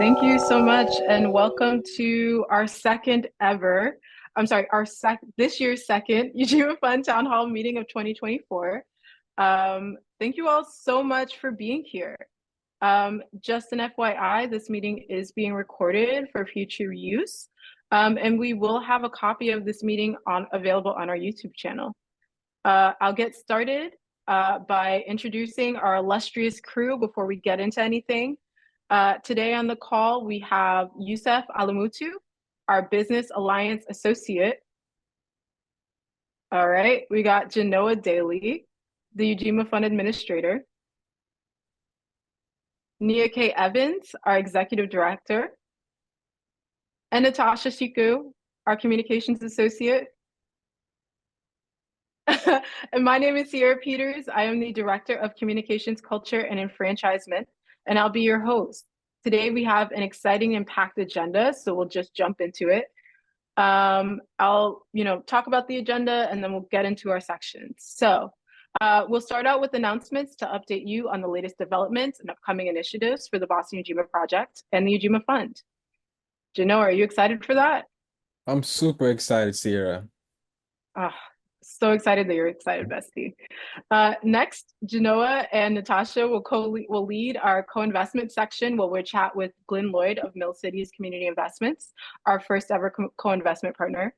Thank you so much, and welcome to our second ever, this year's second Ujima Fund Town Hall meeting of 2024. Thank you all so much for being here. Just an FYI, this meeting is being recorded for future use, and we will have a copy of this meeting available on our YouTube channel. I'll get started by introducing our illustrious crew before we get into anything. Today on the call, we have Youssef Alamutu, our Business Alliance Associate. All right, we got Genoa Daly, the Ujima Fund Administrator. Nia K. Evans, our Executive Director. And Natasha Shiku, our Communications Associate. And my name is Sierra Peters. I am the Director of Communications, Culture, and Enfranchisement, and I'll be your host. Today we have an exciting and packed agenda, so we'll just jump into it. I'll talk about the agenda and then we'll get into our sections. So we'll start out with announcements to update you on the latest developments and upcoming initiatives for the Boston Ujima Project and the Ujima Fund. Genoa, are you excited for that? I'm super excited, Sierra. So excited that you're excited, bestie. Next, Genoa and Natasha will lead our co-investment section where we'll chat with Glenn Lloyd of Mill Cities Community Investments, our first ever co-investment partner.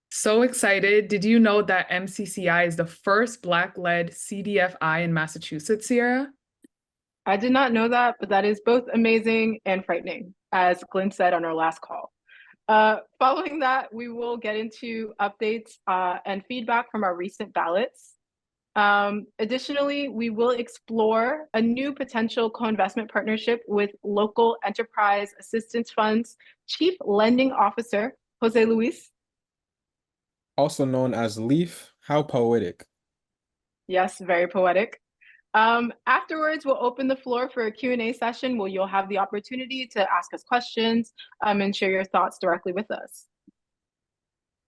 So excited. Did you know that MCCI is the first Black-led CDFI in Massachusetts, Sierra? I did not know that, but that is both amazing and frightening, as Glenn said on our last call. Following that, we will get into updates and feedback from our recent ballots. Additionally, we will explore a new potential co-investment partnership with Local Enterprise Assistance Fund's Chief Lending Officer, Jose Luis. Also known as Leaf. How poetic. Yes, very poetic. Afterwards, we'll open the floor for a Q&A session where you'll have the opportunity to ask us questions and share your thoughts directly with us.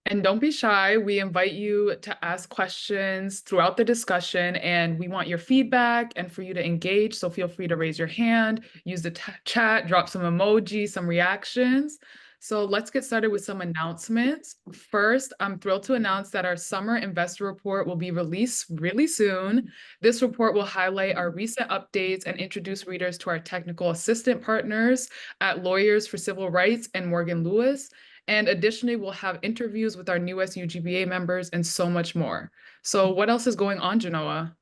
And don't be shy. We invite you to ask questions throughout the discussion, and we want your feedback and for you to engage. So feel free to raise your hand, use the chat, drop some emojis, some reactions. So let's get started with some announcements. First, I'm thrilled to announce that our summer investor report will be released really soon. This report will highlight our recent updates and introduce readers to our technical assistant partners at Lawyers for Civil Rights and Morgan Lewis. And additionally, we'll have interviews with our newest UGBA members and so much more. So what else is going on, Genoa?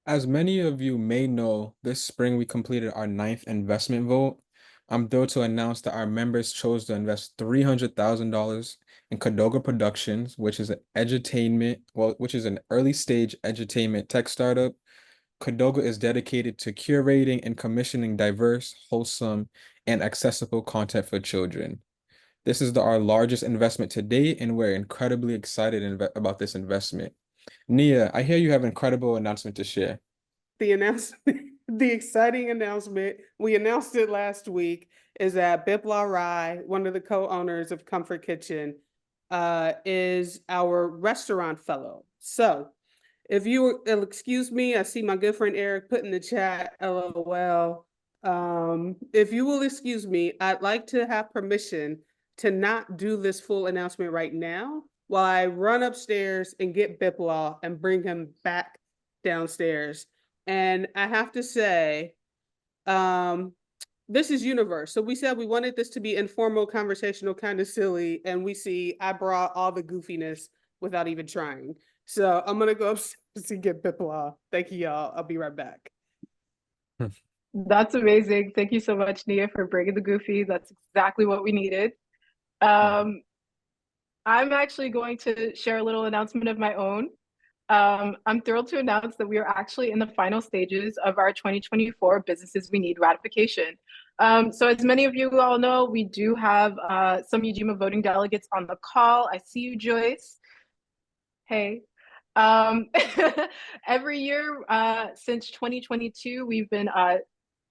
As many of you may know, this spring we completed our 9th investment vote. I'm thrilled to announce that our members chose to invest $300,000 in Cadoga Productions, which is an early stage edutainment tech startup. Cadoga is dedicated to curating and commissioning diverse, wholesome, and accessible content for children. This is our largest investment to date, and we're incredibly excited about this investment. Nia, I hear you have an incredible announcement to share. The exciting announcement, we announced it last week, is that Bipla Rai, one of the co-owners of Comfort Kitchen, is our restaurant fellow. So if you will excuse me, I see my good friend Eric put in the chat, LOL. If you will excuse me, I'd like to have permission to not do this full announcement right now while I run upstairs and get Bipla and bring him back downstairs. And I have to say, this is Universe. So we said we wanted this to be informal, conversational, kind of silly. And we see I brought all the goofiness without even trying. So I'm going to go upstairs and get Bipla. Thank you, y'all. I'll be right back. That's amazing. Thank you so much, Nia, for bringing the goofy. That's exactly what we needed. I'm actually going to share a little announcement of my own. I'm thrilled to announce that we are actually in the final stages of our 2024 Businesses We Need ratification. So as many of you all know, we do have some Ujima voting delegates on the call. I see you, Joyce. Hey. Every year since 2022, we've been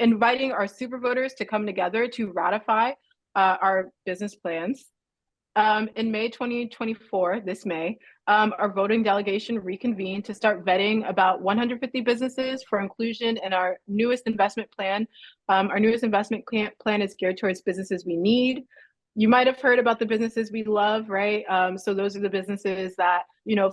inviting our super voters to come together to ratify our business plans. In May 2024, this May, our voting delegation reconvened to start vetting about 150 businesses for inclusion in our newest investment plan. Our newest investment plan is geared towards businesses we need. You might have heard about the businesses we love, right? So those are the businesses that,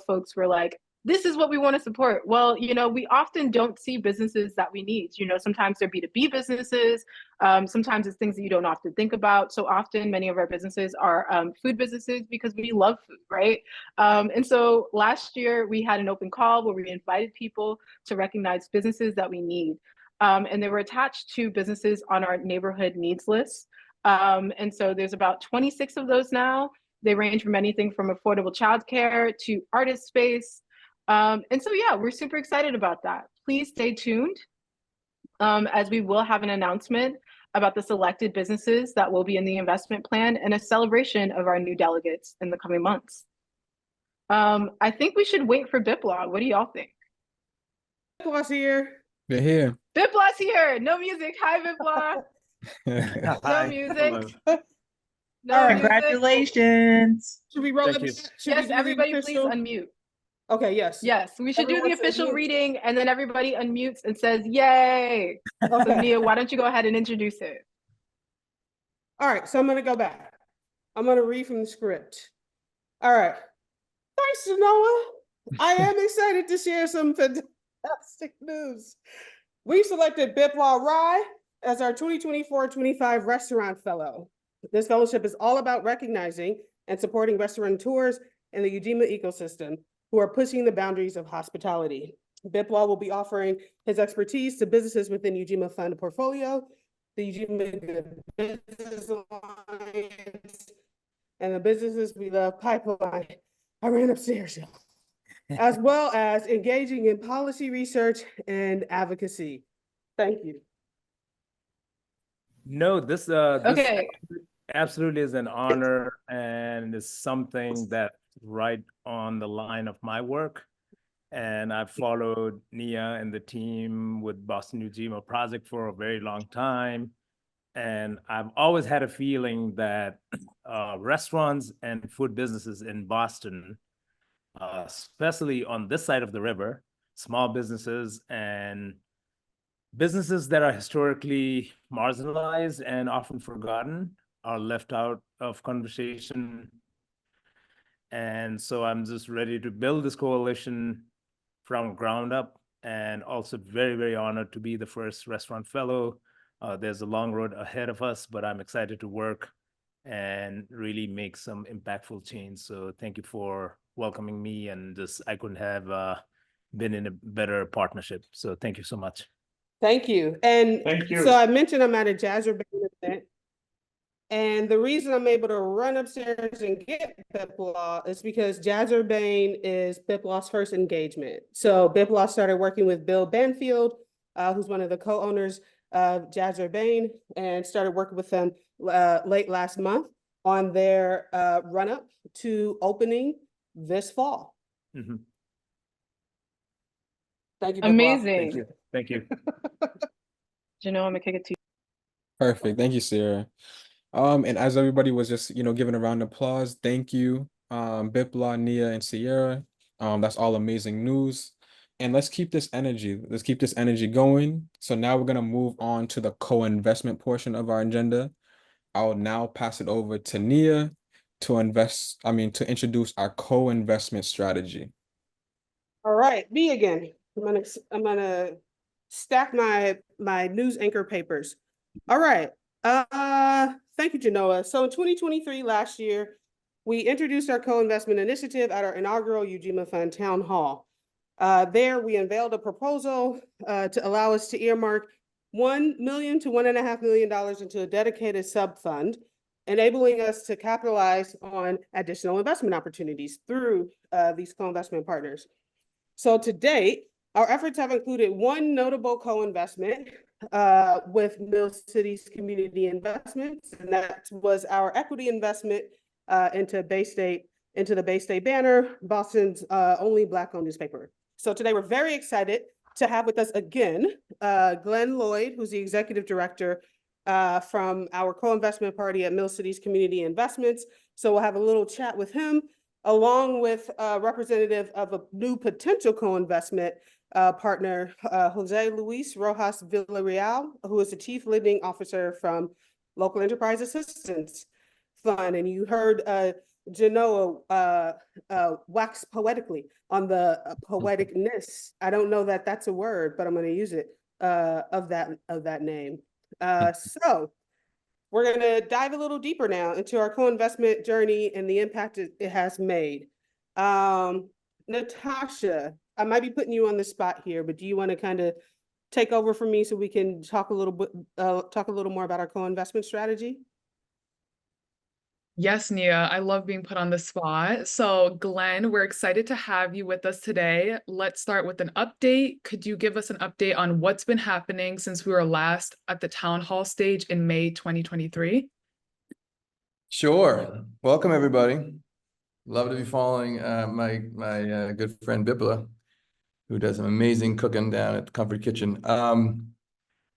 folks were like, this is what we want to support. Well, we often don't see businesses that we need. Sometimes they're B2B businesses. Sometimes it's things that you don't often think about. So often many of our businesses are food businesses because we love food, right? And so last year we had an open call where we invited people to recognize businesses that we need. And they were attached to businesses on our neighborhood needs list. And so there's about 26 of those now. They range from anything from affordable childcare to artist space. And so, yeah, we're super excited about that. Please stay tuned as we will have an announcement about the selected businesses that will be in the investment plan and a celebration of our new delegates in the coming months. I think we should wait for Bipla. What do y'all think? Bipla's here. They're here. Bipla's here. No music. Hi, Bipla. No music. No music. Congratulations. Should we roll Thank it? you. Should we Yes, do the everybody please official? unmute. Okay, yes. Yes, we should do Everyone the says official mute. reading and then everybody unmutes and says, yay. So Okay. Nia, why don't you go ahead and introduce it? All right, so I'm gonna go back. I'm gonna read from the script. All right. Thanks, Noah. I am excited to share some fantastic news. We selected Bipla Rai as our 2024-25 Restaurant Fellow. This fellowship is all about recognizing and supporting restaurateurs in the Ujima ecosystem who are pushing the boundaries of hospitality. Bipla will be offering his expertise to businesses within Ujima Fund portfolio, the Ujima Business Alliance, and the Businesses We Love pipeline. I ran upstairs, y'all. As well as engaging in policy research and advocacy. Thank you. No, this Okay. absolutely is an honor and is something that's right on the line of my work. And I've followed Nia and the team with Boston Ujima Project for a very long time. And I've always had a feeling that restaurants and food businesses in Boston, especially on this side of the river, small businesses and businesses that are historically marginalized and often forgotten are left out of conversation. And so I'm just ready to build this coalition from ground up, and also very, very honored to be the first restaurant fellow. There's a long road ahead of us, but I'm excited to work and really make some impactful change. So thank you for welcoming me, and just I couldn't have been in a better partnership. So thank you so much. Thank you. And Thank you. so I mentioned I'm at a Jazzer Band event. And the reason I'm able to run upstairs and get Bipla is because Jazzer Bain is Bipla's first engagement. So Bipla started working with Bill Banfield, who's one of the co-owners of Jazzer Bain, and started working with them late last month on their run-up to opening this fall. Mm-hmm. Thank you, Bipla. Amazing. Thank you. Thank you. I'm gonna kick it to you. Perfect. Thank you, Sarah. And as everybody was just, giving a round of applause, thank you, Bipla, Nia, and Sierra. That's all amazing news. And let's keep this energy. Let's keep this energy going. So now we're gonna move on to the co-investment portion of our agenda. I'll now pass it over to Nia to introduce our co-investment strategy. All right, me again. I'm gonna stack my news anchor papers. All right. Thank you, Genoa. So in 2023, last year, we introduced our co-investment initiative at our inaugural Ujima Fund Town Hall. There, we unveiled a proposal to allow us to earmark $1 million to $1.5 million into a dedicated sub-fund, enabling us to capitalize on additional investment opportunities through these co-investment partners. So to date, our efforts have included one notable co-investment with Mill City's Community Investments, and that was our equity investment into the Bay State Banner, Boston's only Black-owned newspaper. So today we're very excited to have with us again Glenn Lloyd, who's the executive director from our co-investment party at Mill City's Community Investments, So we'll have a little chat with him, along with a representative of a new potential co-investment partner, Jose Luis Rojas Villarreal, who is the Chief Lending Officer from Local Enterprise Assistance Fund. And you heard Genoa wax poetically on the poeticness. I don't know that that's a word, but I'm going to use it of that name. So we're going to dive a little deeper now into our co-investment journey and the impact it has made. Natasha, I might be putting you on the spot here, but do you want to kind of take over for me so we can talk a little more about our co-investment strategy? Yes, Nia, I love being put on the spot. So Glenn, we're excited to have you with us today. Let's start with an update. Could you give us an update on what's been happening since we were last at the town hall stage in May 2023? Sure. Welcome, everybody. Love to be following my good friend Bipla, who does some amazing cooking down at Comfort Kitchen.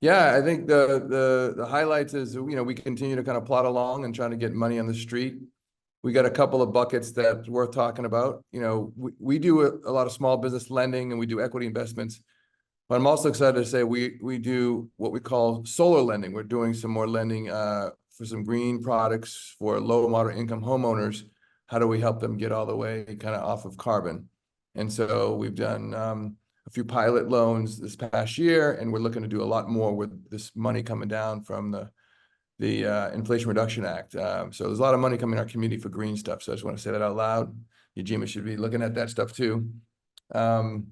Yeah, I think the highlights is, we continue to kind of plot along and trying to get money on the street. We got a couple of buckets that's worth talking about. We do a lot of small business lending and we do equity investments, but I'm also excited to say we do what we call solar lending. We're doing some more lending for some green products for low and moderate income homeowners. How do we help them get all the way kind of off of carbon? And so we've done a few pilot loans this past year, and we're looking to do a lot more with this money coming down from the Inflation Reduction Act. So there's a lot of money coming in our community for green stuff. So I just want to say that out loud. Ujima should be looking at that stuff too. And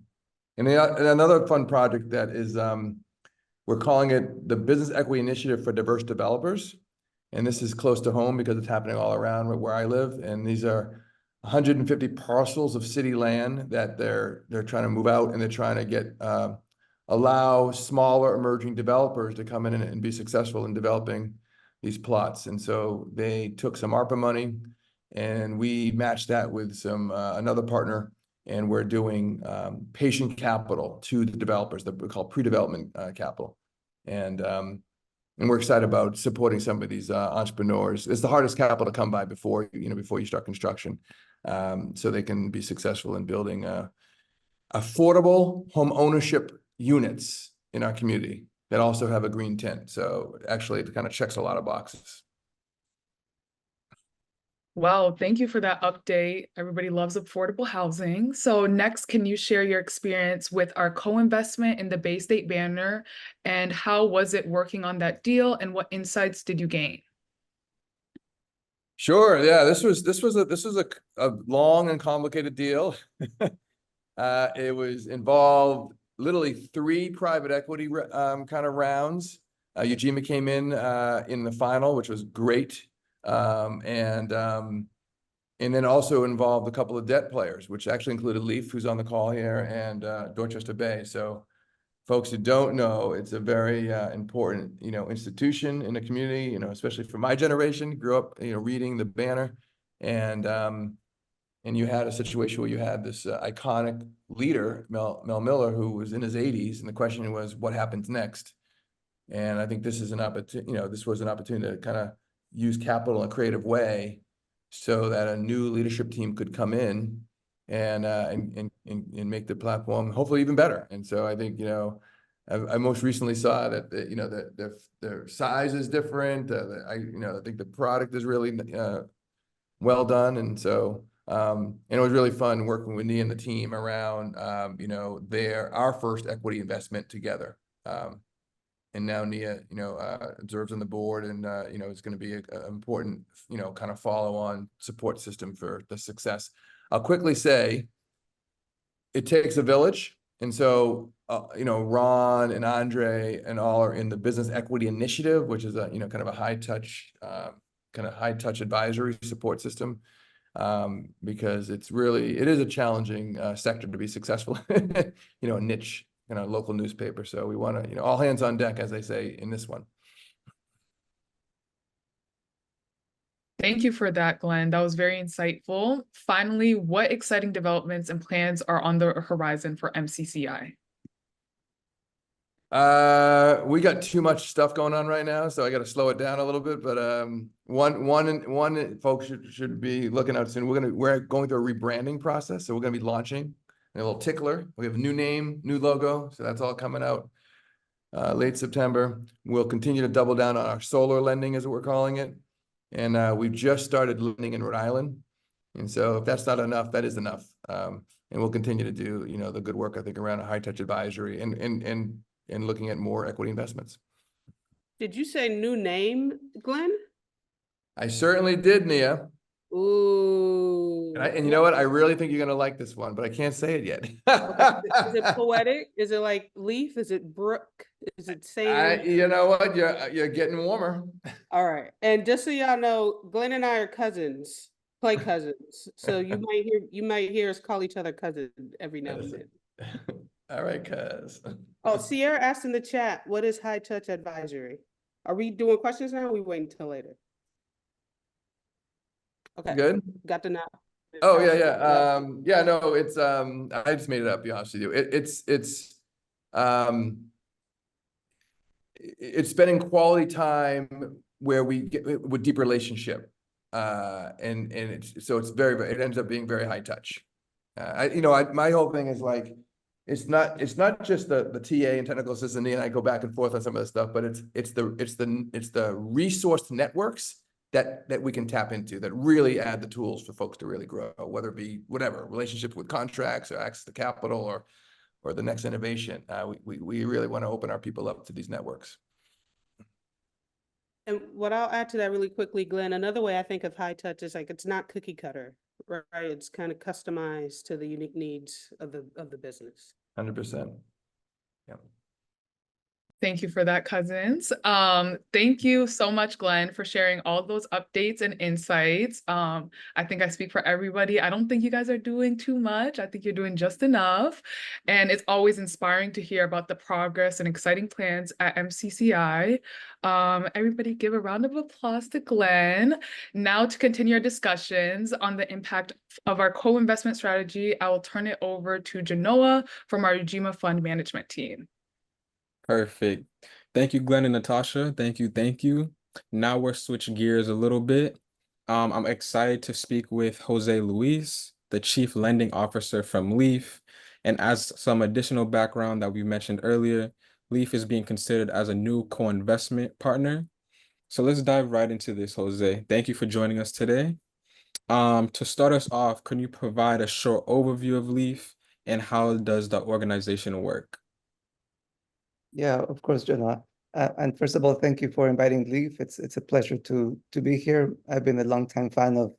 another fun project that is, we're calling it the Business Equity Initiative for Diverse Developers. And this is close to home because it's happening all around where I live. And these are 150 parcels of city land that they're trying to move out, and they're trying to get allow smaller emerging developers to come in and be successful in developing these plots. And so they took some ARPA money, and we matched that with some another partner, and we're doing patient capital to the developers that we call pre-development capital. And we're excited about supporting some of these entrepreneurs. It's the hardest capital to come by before you start construction, so they can be successful in building affordable home ownership units in our community that also have a green tint. So actually, it kind of checks a lot of boxes. Well, thank you for that update. Everybody loves affordable housing. So next, can you share your experience with our co-investment in the Bay State banner, and how was it working on that deal, and what insights did you gain? Sure. Yeah, this was a long and complicated deal. It was involved literally 3 private equity kind of rounds. Ujima came in the final, which was great. And then also involved a couple of debt players, which actually included Leaf, who's on the call here, and Dorchester Bay. So folks who don't know, it's a very important, institution in the community, especially for my generation, grew up, reading the banner. And you had a situation where you had this iconic leader, Mel Miller, who was in his 80s. And the question was, what happens next? And I think this is an opportunity, this was an opportunity to kind of use capital in a creative way so that a new leadership team could come in and make the platform hopefully even better. And so I think, I most recently saw that, their size is different. I think the product is really well done. And so, and it was really fun working with Nia and the team around, our first equity investment together. And now Nia, observes on the board, and it's going to be an important, kind of follow-on support system for the success. I'll quickly say, it takes a village, and so Ron and Andre and all are in the Business Equity Initiative, which is a kind of a high touch advisory support system, because it is a challenging sector to be successful, a niche. Local newspaper. So we want to, all hands on deck, as they say in this one. Thank you for that, Glenn. That was very insightful. Finally, what exciting developments and plans are on the horizon for MCCI? We got too much stuff going on right now, so I got to slow it down a little bit. But one folks should be looking out soon. We're going through a rebranding process, so we're gonna be launching a little tickler. We have a new name, new logo, so that's all coming out late September. We'll continue to double down on our solar lending, as we're calling it, and we've just started lending in Rhode Island. And so if that's not enough, that is enough. And we'll continue to do, the good work, I think, around a high touch advisory and looking at more equity investments. Did you say new name, Glenn? I certainly did, Nia. Ooh. And you know what? I really think you're gonna like this one, but I can't say it yet. Is it poetic? Is it like leaf? Is it brook? Is it sage? You know what? You're getting warmer. All right. And just so y'all know, Glenn and I are cousins, play cousins. So you might hear us call each other cousin every now and then. All right, cuz. Oh, Sierra asked in the chat, what is high touch advisory? Are we doing questions now? Or are we waiting until later? Okay. Good. Got to know. Oh yeah. No, it's I just made it up, to be honest with you. It's spending quality time where we get with deep relationship. And it's it ends up being very high touch. My whole thing is like, it's not just the TA and technical assistant, and I go back and forth on some of this stuff, but it's the resource networks that we can tap into that really add the tools for folks to really grow, whether it be whatever relationship with contracts or access to capital or the next innovation. We really want to open our people up to these networks. And what I'll add to that really quickly, Glenn, another way I think of high touch is like, it's not cookie cutter, right? It's kind of customized to the unique needs of the business. 100%. Yeah. Thank you for that, cousins. Thank you so much, Glenn, for sharing all those updates and insights. I think I speak for everybody. I don't think you guys are doing too much. I think you're doing just enough. And it's always inspiring to hear about the progress and exciting plans at MCCI. Everybody give a round of applause to Glenn. Now to continue our discussions on the impact of our co-investment strategy, I will turn it over to Genoa from our Ujima Fund management team. Perfect. Thank you, Glenn and Natasha. Thank you. Now we're switching gears a little bit. I'm excited to speak with Jose Luis, the Chief Lending Officer from Leaf. And as some additional background that we mentioned earlier, Leaf is being considered as a new co-investment partner. So let's dive right into this, Jose. Thank you for joining us today. To start us off, can you provide a short overview of Leaf and how does the organization work? Yeah, of course, Jonah. And first of all, thank you for inviting Leaf. It's a pleasure to be here. I've been a longtime fan of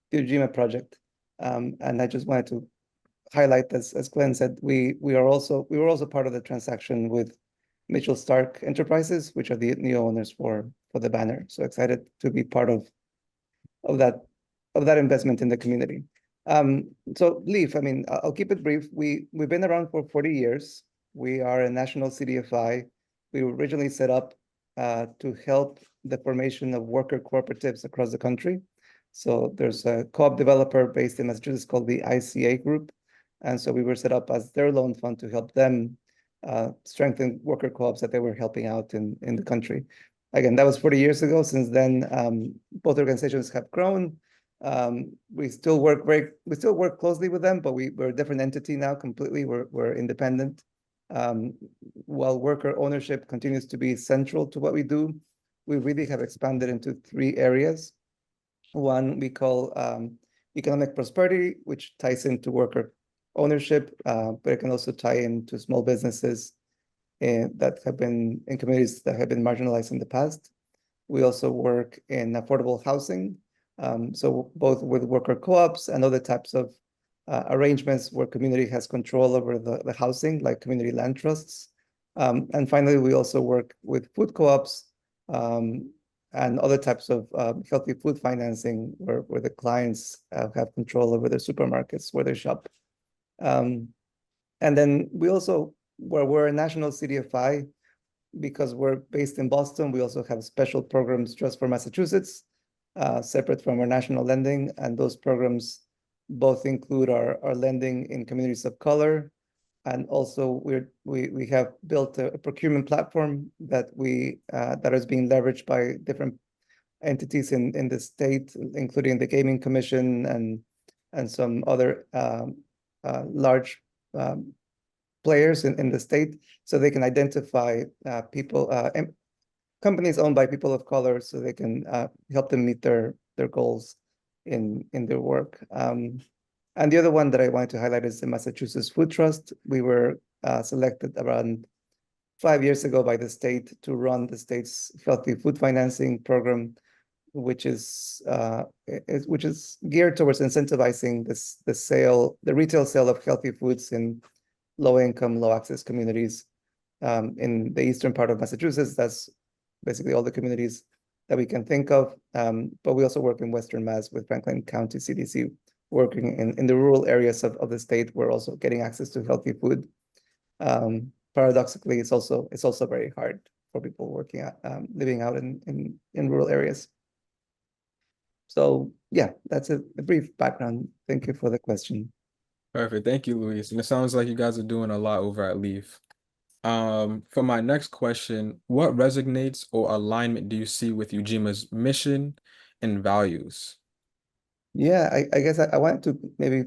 the Ujima Project, and I just wanted to highlight, as Glenn said, we were also part of the transaction with Mitchell Stark Enterprises, which are the new owners for the banner. So excited to be part of that investment in the community. So Leaf, I mean, I'll keep it brief. We've been around for 40 years. We are a national CDFI. We were originally set up to help the formation of worker cooperatives across the country. So there's a co-op developer based in Massachusetts called the ICA Group. And so we were set up as their loan fund to help them strengthen worker co-ops that they were helping out in the country. Again, that was 40 years ago. Since then, both organizations have grown. We still work closely with them, but we're a different entity now completely. We're independent. While worker ownership continues to be central to what we do, we really have expanded into 3 areas. One we call economic prosperity, which ties into worker ownership, but it can also tie into small businesses that have been in communities that have been marginalized in the past. We also work in affordable housing, so both with worker co-ops and other types of arrangements where community has control over the housing, like community land trusts. And finally, we also work with food co-ops and other types of healthy food financing where the clients have control over their supermarkets where they shop. And then we also, where we're a national CDFI, because we're based in Boston, we also have special programs just for Massachusetts, separate from our national lending. And those programs both include our lending in communities of color, and also we have built a procurement platform that that is being leveraged by different entities in the state, including the Gaming Commission and some other large players in the state, so they can identify people, companies owned by people of color, so they can help them meet their goals in their work. And the other one that I wanted to highlight is the Massachusetts Food Trust. We were selected around 5 years ago by the state to run the state's healthy food financing program, which is geared towards incentivizing the retail sale of healthy foods in low-income, low-access communities in the eastern part of Massachusetts. That's basically all the communities that we can think of. But we also work in Western Mass with Franklin County CDC, working in the rural areas of the state. We're also getting access to healthy food. Paradoxically, it's also very hard for people living out in rural areas. So yeah, that's a brief background. Thank you for the question. Perfect. Thank you, Luis. And it sounds like you guys are doing a lot over at Leaf. For my next question, what resonates or alignment do you see with Ujima's mission and values? Yeah, I guess I wanted to maybe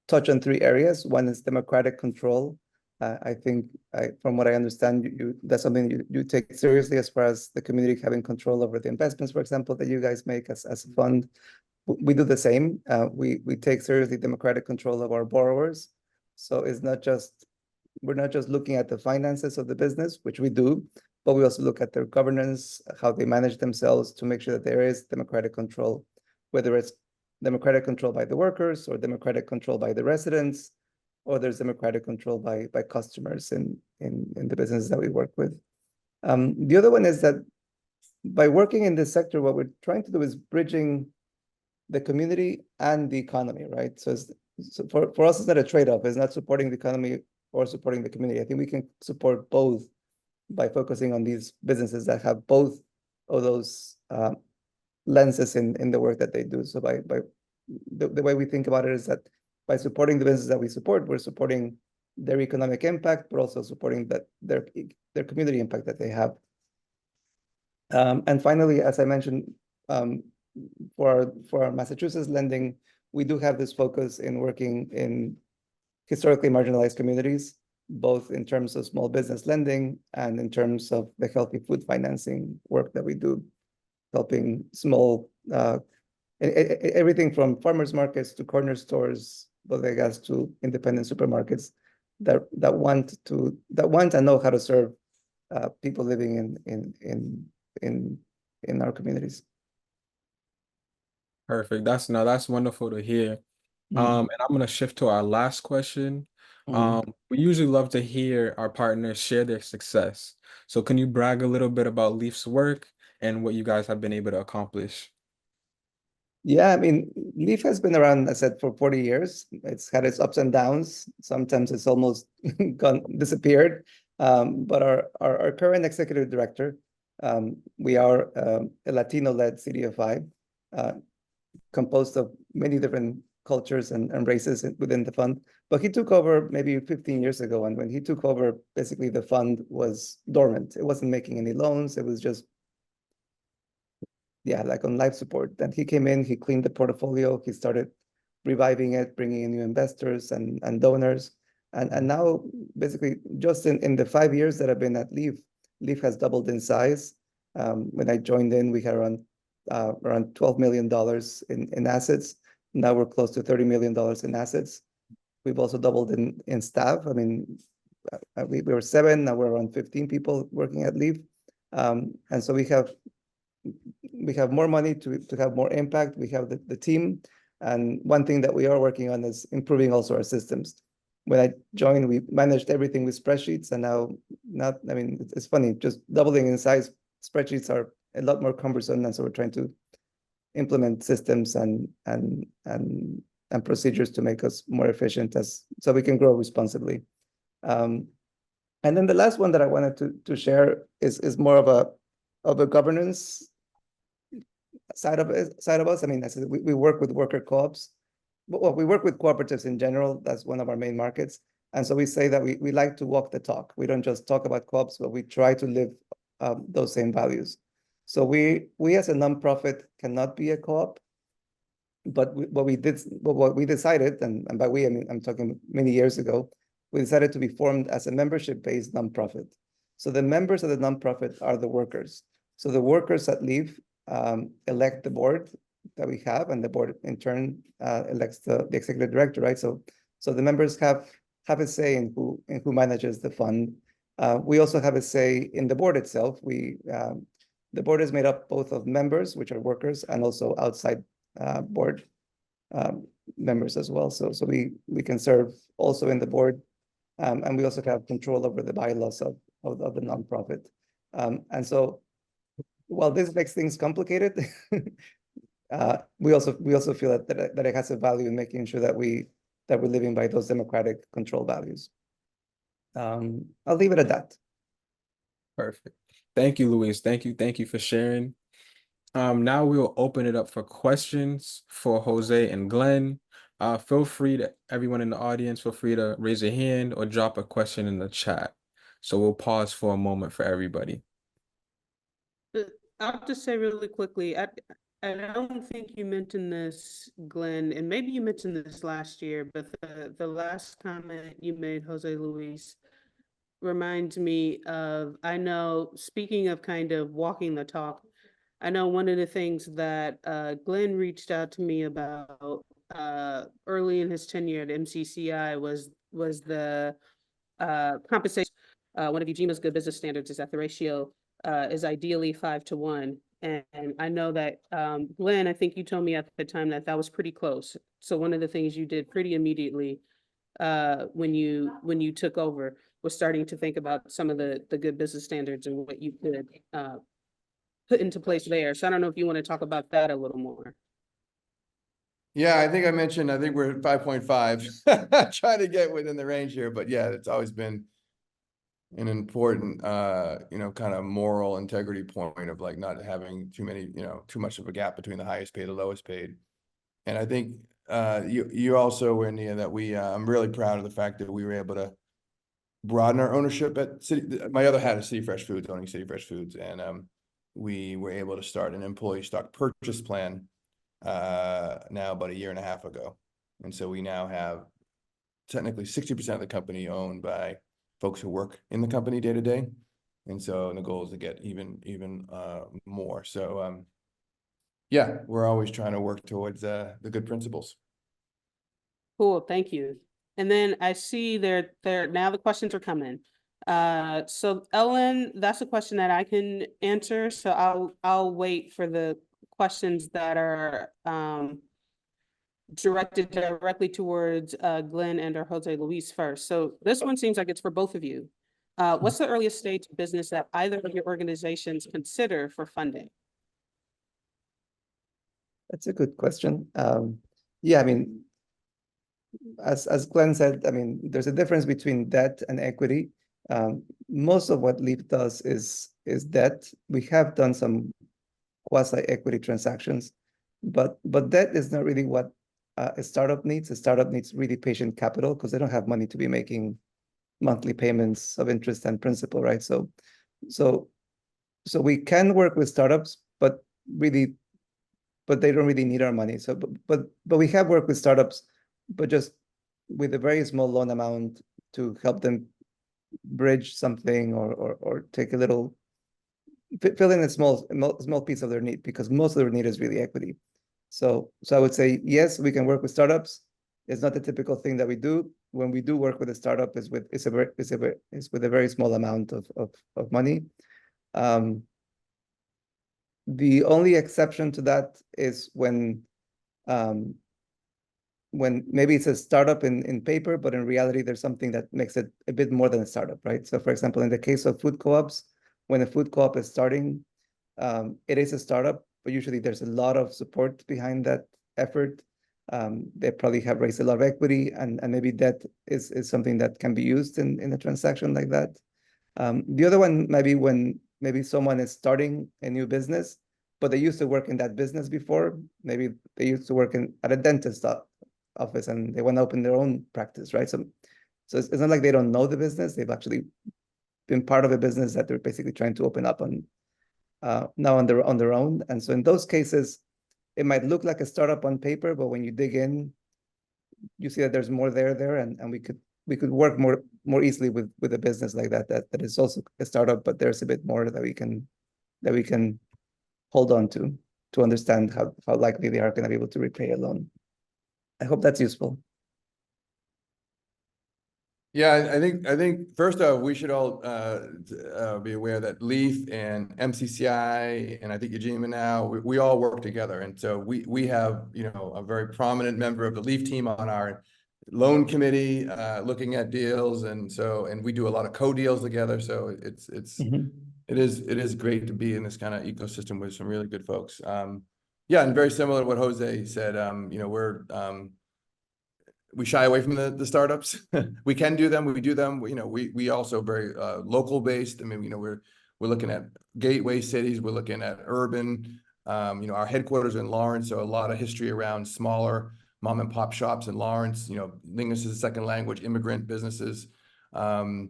touch on 3 areas. One is democratic control. I think from what I understand, that's something you take seriously as far as the community having control over the investments, for example, that you guys make as a fund. We do the same. We take seriously democratic control of our borrowers. So we're not just looking at the finances of the business, which we do, but we also look at their governance, how they manage themselves, to make sure that there is democratic control, whether it's democratic control by the workers or democratic control by the residents, or there's democratic control by customers in the businesses that we work with. The other one is that by working in this sector, what we're trying to do is bridging the community and the economy, right? So for us, it's not a trade-off. It's not supporting the economy or supporting the community. I think we can support both by focusing on these businesses that have both of those lenses in the work that they do. So by the way we think about it is that by supporting the businesses that we support, we're supporting their economic impact, but also supporting their community impact that they have. And finally, as I mentioned, for our Massachusetts lending, we do have this focus in working in historically marginalized communities, both in terms of small business lending and in terms of the healthy food financing work that we do, helping small, everything from farmers markets to corner stores, bodegas to independent supermarkets that want and know how to serve people living in our communities. Perfect. That's wonderful to hear. And I'm gonna shift to our last question. We usually love to hear our partners share their success. So can you brag a little bit about Leaf's work and what you guys have been able to accomplish? Yeah, I mean, Leaf has been around, I said, for 40 years. It's had its ups and downs. Sometimes it's almost disappeared. But our current executive director, we are a Latino-led CDFI, composed of many different cultures and races within the fund. But he took over maybe 15 years ago. And when he took over, basically the fund was dormant. It wasn't making any loans. It was just, yeah, like on life support. Then he came in, he cleaned the portfolio, he started reviving it, bringing in new investors and donors. And now, basically, just in the 5 years that I've been at Leaf, Leaf has doubled in size. When I joined in, we had around $12 million in assets. Now we're close to $30 million in assets. We've also doubled in staff. I mean, we were 7, now we're around 15 people working at Leaf. And so we have more money to have more impact. We have the team. And one thing that we are working on is improving also our systems. When I joined, we managed everything with spreadsheets, and now I mean, it's funny, just doubling in size, spreadsheets are a lot more cumbersome, and so we're trying to implement systems and procedures to make us more efficient so we can grow responsibly. And then the last one that I wanted to share is more of a governance side of us. I mean, we work with worker co-ops. Well, we work with cooperatives in general. That's one of our main markets. And so we say that we like to walk the talk. We don't just talk about co-ops, but we try to live those same values. So we as a nonprofit cannot be a co-op, but what we decided, and by we, I mean, I'm talking many years ago, we decided to be formed as a membership-based nonprofit. So the members of the nonprofit are the workers. So the workers that leave elect the board that we have, and the board in turn elects the executive director, right? So the members have a say in who manages the fund. We also have a say in the board itself. The board is made up both of members, which are workers, and also outside board members as well. So we can serve also in the board, and we also have control over the bylaws of the nonprofit. And so while this makes things complicated, we also feel that it has a value in making sure that we're living by those democratic control values. I'll leave it at that. Perfect. Thank you, Luis. Thank you for sharing. Now we will open it up for questions for Jose and Glenn. Feel free to, everyone in the audience, feel free to raise your hand or drop a question in the chat. So we'll pause for a moment for everybody. I'll just say really quickly, I don't think you mentioned this, Glenn, and maybe you mentioned this last year, but the last comment you made, Jose Luis, reminds me of, I know, speaking of kind of walking the talk, I know one of the things that Glenn reached out to me about early in his tenure at MCCI was the compensation. One of Ujima's good business standards is that the ratio is ideally 5-to-1. And I know that, Glenn, I think you told me at the time that was pretty close. So one of the things you did pretty immediately when you took over was starting to think about some of the good business standards and what you could put into place there. So I don't know if you want to talk about that a little more. Yeah, I think I mentioned, I think we're at 5.5, trying to get within the range here, but yeah, it's always been an important, kind of moral integrity point of like not having too much of a gap between the highest paid and lowest paid. And I think you also were, Nia, that I'm really proud of the fact that we were able to broaden our ownership at City. My other hat is City Fresh Foods, owning City Fresh Foods, and we were able to start an employee stock purchase plan now about 1.5 years ago. And so we now have technically 60% of the company owned by folks who work in the company day to day. And so the goal is to get even more. So yeah, we're always trying to work towards the good principles. Cool, thank you. And then I see there now the questions are coming. So Ellen, that's a question that I can answer. So I'll wait for the questions that are directed directly towards Glenn and or Jose Luis first. So this one seems like it's for both of you. What's the earliest stage of business that either of your organizations consider for funding? That's a good question. Yeah, I mean, as Glenn said, I mean, there's a difference between debt and equity. Most of what LEAP does is debt. We have done some quasi-equity transactions, but debt is not really what a startup needs. A startup needs really patient capital because they don't have money to be making monthly payments of interest and principal, right? So we can work with startups, but they don't really need our money. So, but we have worked with startups, but just with a very small loan amount to help them bridge something or take a little, fill in a small piece of their need, because most of their need is really equity. So I would say, yes, we can work with startups. It's not the typical thing that we do. When we do work with a startup, it's with a very small amount of money. The only exception to that is when maybe it's a startup in paper, but in reality, there's something that makes it a bit more than a startup, right? So for example, in the case of food co-ops, when a food co-op is starting, it is a startup, but usually there's a lot of support behind that effort. They probably have raised a lot of equity, and maybe debt is something that can be used in a transaction like that. The other one might be when maybe someone is starting a new business, but they used to work in that business before. Maybe they used to work at a dentist office and they want to open their own practice, right? So it's not like they don't know the business. They've actually been part of a business that they're basically trying to open up on now on their own. And so in those cases, it might look like a startup on paper, but when you dig in, you see that there's more there, and we could work more easily with a business like that is also a startup, but there's a bit more that we can hold on to understand how likely they are going to be able to repay a loan. I hope that's useful. Yeah, I think first off, we should all be aware that Leaf and MCCI and I think Ujima now, we all work together. And so we have, you know, a very prominent member of the Leaf team on our loan committee looking at deals. And we do a lot of co-deals together. So it is great to be in this kind of ecosystem with some really good folks. Yeah, and very similar to what Jose said, you know, we shy away from the startups. We can do them. We do them. You know, we also very local based. I mean, you know, we're looking at gateway cities. We're looking at urban. You know, our headquarters are in Lawrence, so a lot of history around smaller mom and pop shops in Lawrence. You know, English is a second language, immigrant businesses, and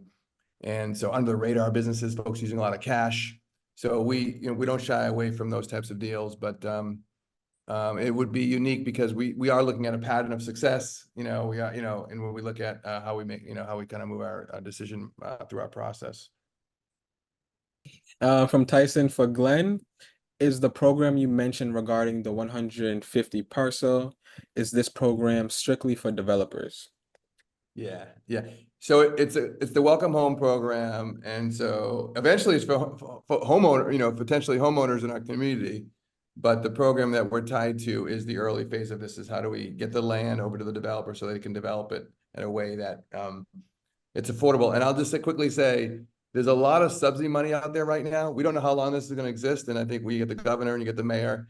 so under the radar businesses, folks using a lot of cash. So we don't shy away from those types of deals, but it would be unique because we are looking at a pattern of success, you know, we are, you know, and when we look at how we make, you know, how we kind of move our decision through our process. From Tyson for Glenn, is the program you mentioned regarding the 150 parcel, is this program strictly for developers? Yeah. So it's the Welcome Home program, and so eventually it's for homeowner, you know, potentially homeowners in our community. But the program that we're tied to is the early phase of this, is how do we get the land over to the developer so they can develop it in a way that it's affordable. And I'll just quickly say, there's a lot of subsidy money out there right now. We don't know how long this is going to exist. And I think we get the governor and you get the mayor.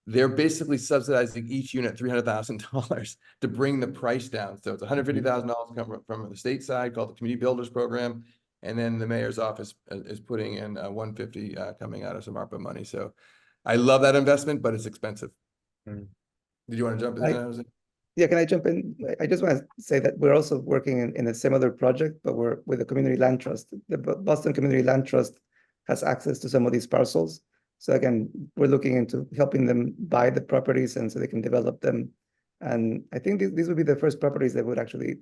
They're basically subsidizing each unit $300,000 to bring the price down. So it's $150,000 coming from the state side called the Community Builders Program. And then the mayor's office is putting in 150 coming out of some ARPA money. So I love that investment, but it's expensive. Did you want to jump in there, Jose? Yeah, can I jump in? I just want to say that we're also working in a similar project, but we're with a community land trust. The Boston Community Land Trust has access to some of these parcels. So again, we're looking into helping them buy the properties and so they can develop them. And I think these would be the first properties that would actually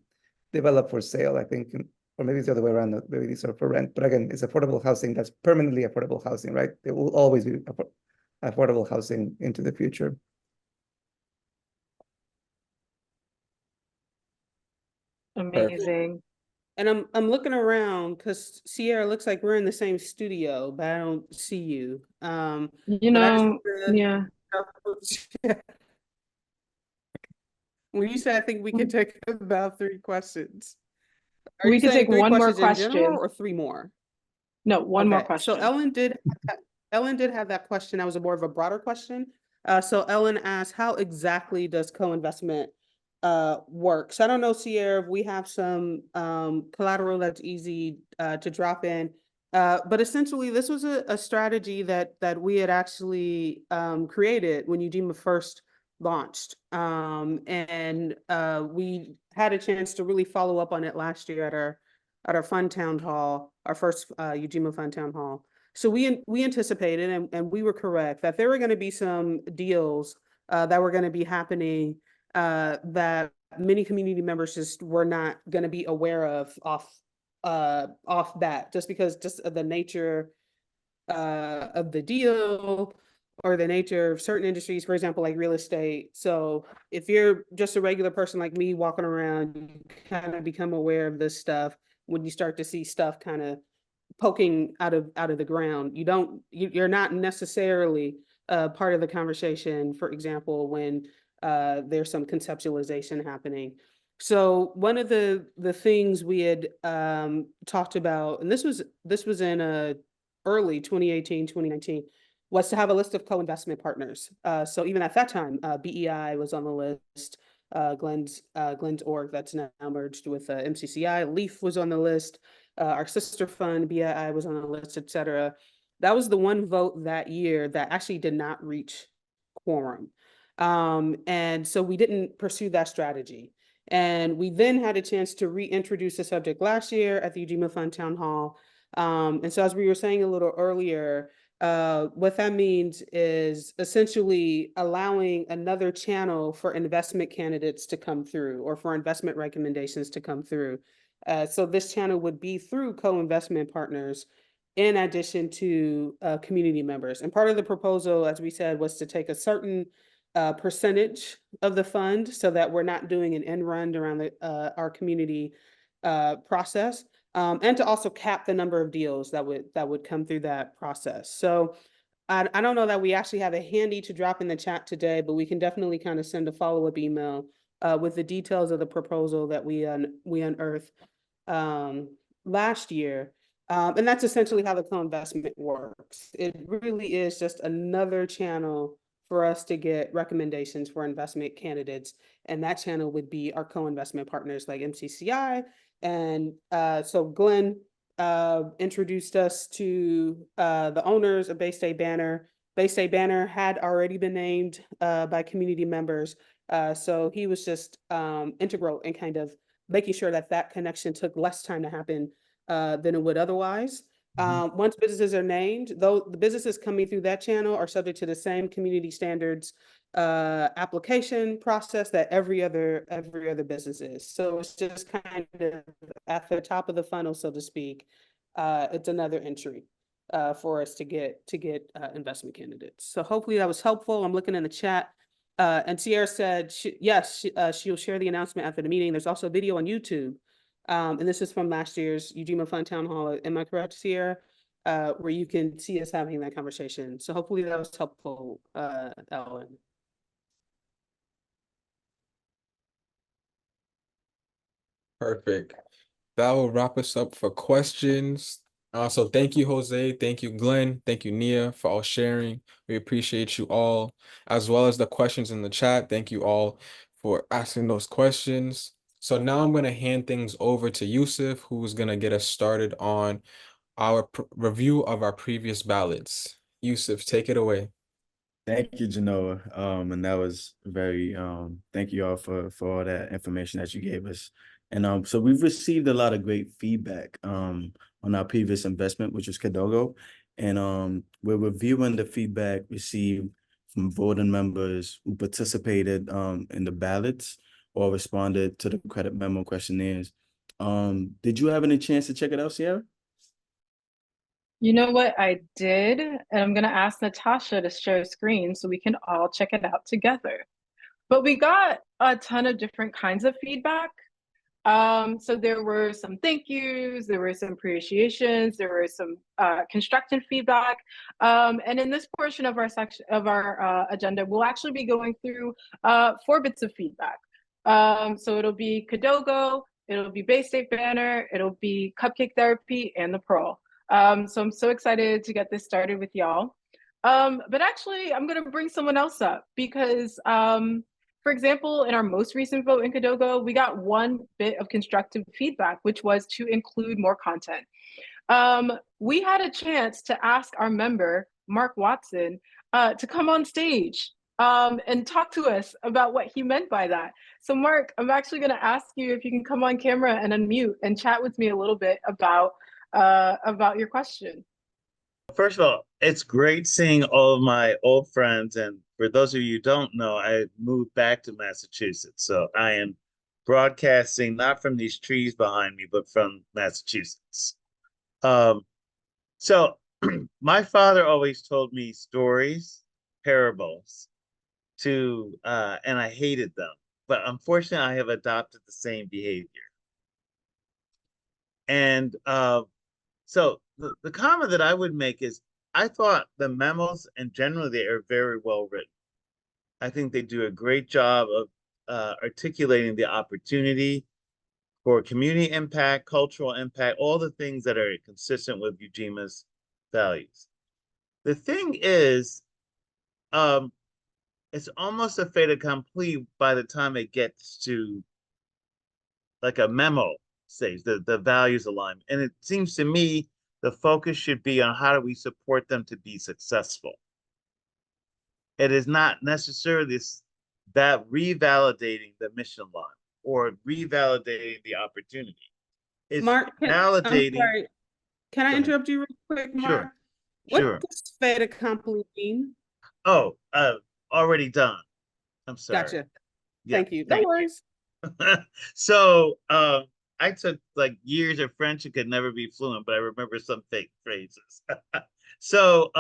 develop for sale, I think, or maybe it's the other way around, maybe these are for rent. But again, it's affordable housing, that's permanently affordable housing, right? It will always be affordable housing into the future. Amazing. And I'm looking around because Sierra, looks like we're in the same studio, but I don't see you. You know, yeah. When you said, I think we can take about 3 questions. Are We you could saying take 3 one more questions in general question. or 3 more? No, one more Okay, question. so Ellen did have that question. That was more of a broader question. So Ellen asked, how exactly does co-investment work? So I don't know, Sierra, if we have some collateral that's easy to drop in. But essentially, this was a strategy that we had actually created when Ujima first launched. And we had a chance to really follow up on it last year at our fund town hall, our first Ujima Fund town hall. So we anticipated, and we were correct, that there were going to be some deals that were going to be happening that many community members just were not going to be aware of off bat, just because just of the nature of the deal or the nature of certain industries, for example, like real estate. So if you're just a regular person like me walking around, you kind of become aware of this stuff when you start to see stuff kind of poking out of the ground. You're not necessarily part of the conversation, for example, when there's some conceptualization happening. So one of the things we had talked about, and this was in early 2018, 2019, was to have a list of co-investment partners. So even at that time, BEI was on the list. Glenn's org that's now merged with MCCI. Leaf was on the list. Our sister fund, BII, was on the list, et cetera. That was the one vote that year that actually did not reach quorum. And so we didn't pursue that strategy. And we then had a chance to reintroduce the subject last year at the Ujima Fund Town Hall. And so as we were saying a little earlier, what that means is essentially allowing another channel for investment candidates to come through or for investment recommendations to come through. So this channel would be through co-investment partners in addition to community members. And part of the proposal, as we said, was to take a certain percentage of the fund so that we're not doing an end run around our community process. And to also cap the number of deals that would come through that process. So I don't know that we actually have it handy to drop in the chat today, but we can definitely kind of send a follow-up email with the details of the proposal that we unearthed last year. And that's essentially how the co-investment works. It really is just another channel for us to get recommendations for investment candidates. And that channel would be our co-investment partners like MCCI. And so Glenn introduced us to the owners of Bay State Banner. Bay State Banner had already been named by community members. So he was just integral in kind of making sure that that connection took less time to happen than it would otherwise. Once businesses are named, though the businesses coming through that channel are subject to the same community standards application process that every other business is. So it's just kind of at the top of the funnel, so to speak. It's another entry for us to get investment candidates. So hopefully that was helpful. I'm looking in the chat. And Sierra said, yes, she'll share the announcement after the meeting. There's also a video on YouTube. And this is from last year's Ujima Fund Town Hall. Am I correct, Sierra? Where you can see us having that conversation. So hopefully that was helpful, Ellen. Perfect. That will wrap us up for questions. So thank you, Jose. Thank you, Glenn. Thank you, Nia, for all sharing. We appreciate you all, as well as the questions in the chat. Thank you all for asking those questions. So now I'm going to hand things over to Yusuf, who's going to get us started on our review of our previous ballots. Yusuf, take it away. Thank you, Genoa. And that was very, thank you all for all that information that you gave us. And so we've received a lot of great feedback on our previous investment, which is Kadogo. And we're reviewing the feedback received from voting members who participated in the ballots or responded to the credit memo questionnaires. Did you have any chance to check it out, Sierra? You know what I did? And I'm going to ask Natasha to share a screen so we can all check it out together. But we got a ton of different kinds of feedback. So there were some thank yous, there were some appreciations, there were some constructive feedback. And in this portion of our section of our agenda, we'll actually be going through 4 bits of feedback. So it'll be Kadogo, it'll be Bay State Banner, it'll be Cupcake Therapy, and the Pearl. So I'm so excited to get this started with y'all. But actually, I'm going to bring someone else up because, for example, in our most recent vote in Kadogo, we got 1 bit of constructive feedback, which was to include more content. We had a chance to ask our member, Mark Watson, to come on stage and talk to us about what he meant by that. So Mark, I'm actually going to ask you if you can come on camera and unmute and chat with me a little bit about your question. First of all, it's great seeing all of my old friends. And for those of you who don't know, I moved back to Massachusetts. So I am broadcasting not from these trees behind me, but from Massachusetts. So my father always told me stories, parables, and I hated them. But unfortunately, I have adopted the same behavior. And so the comment that I would make is, I thought the memos, and generally they are very well written. I think they do a great job of articulating the opportunity for community impact, cultural impact, all the things that are consistent with Ujima's values. The thing is, it's almost a fait accompli by the time it gets to like a memo stage, the values alignment. And it seems to me the focus should be on how do we support them to be successful. It is not necessarily that revalidating the mission line. or revalidating the opportunity. It's Mark, I'm validating. sorry. Can I Go ahead. interrupt you real quick, Mark? Sure, What sure. does fait accompli mean? Oh, already done. I'm sorry. Gotcha. Yeah, Thank you. No worries. So I took like years of French and could never be fluent, but I remember some fake phrases. So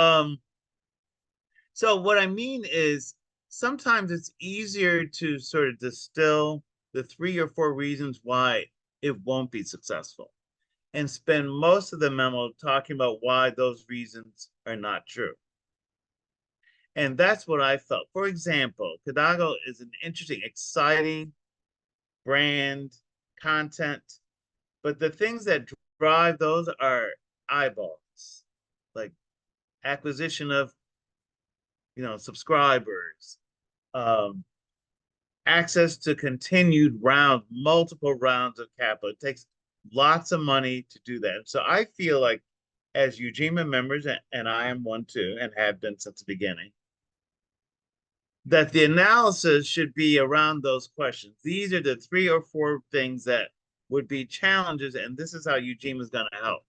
so what I mean is sometimes it's easier to sort of distill the 3 or 4 reasons why it won't be successful and spend most of the memo talking about why those reasons are not true. And that's what I felt. For example, Kadago is an interesting, exciting brand, content, but the things that drive those are eyeballs, like acquisition of, subscribers, access to continued multiple rounds of capital. It takes lots of money to do that. So I feel like as Ujima members, and I am one too, and have been since the beginning, that the analysis should be around those questions. These are the 3 or 4 things that would be challenges, and this is how Ujima is going to help.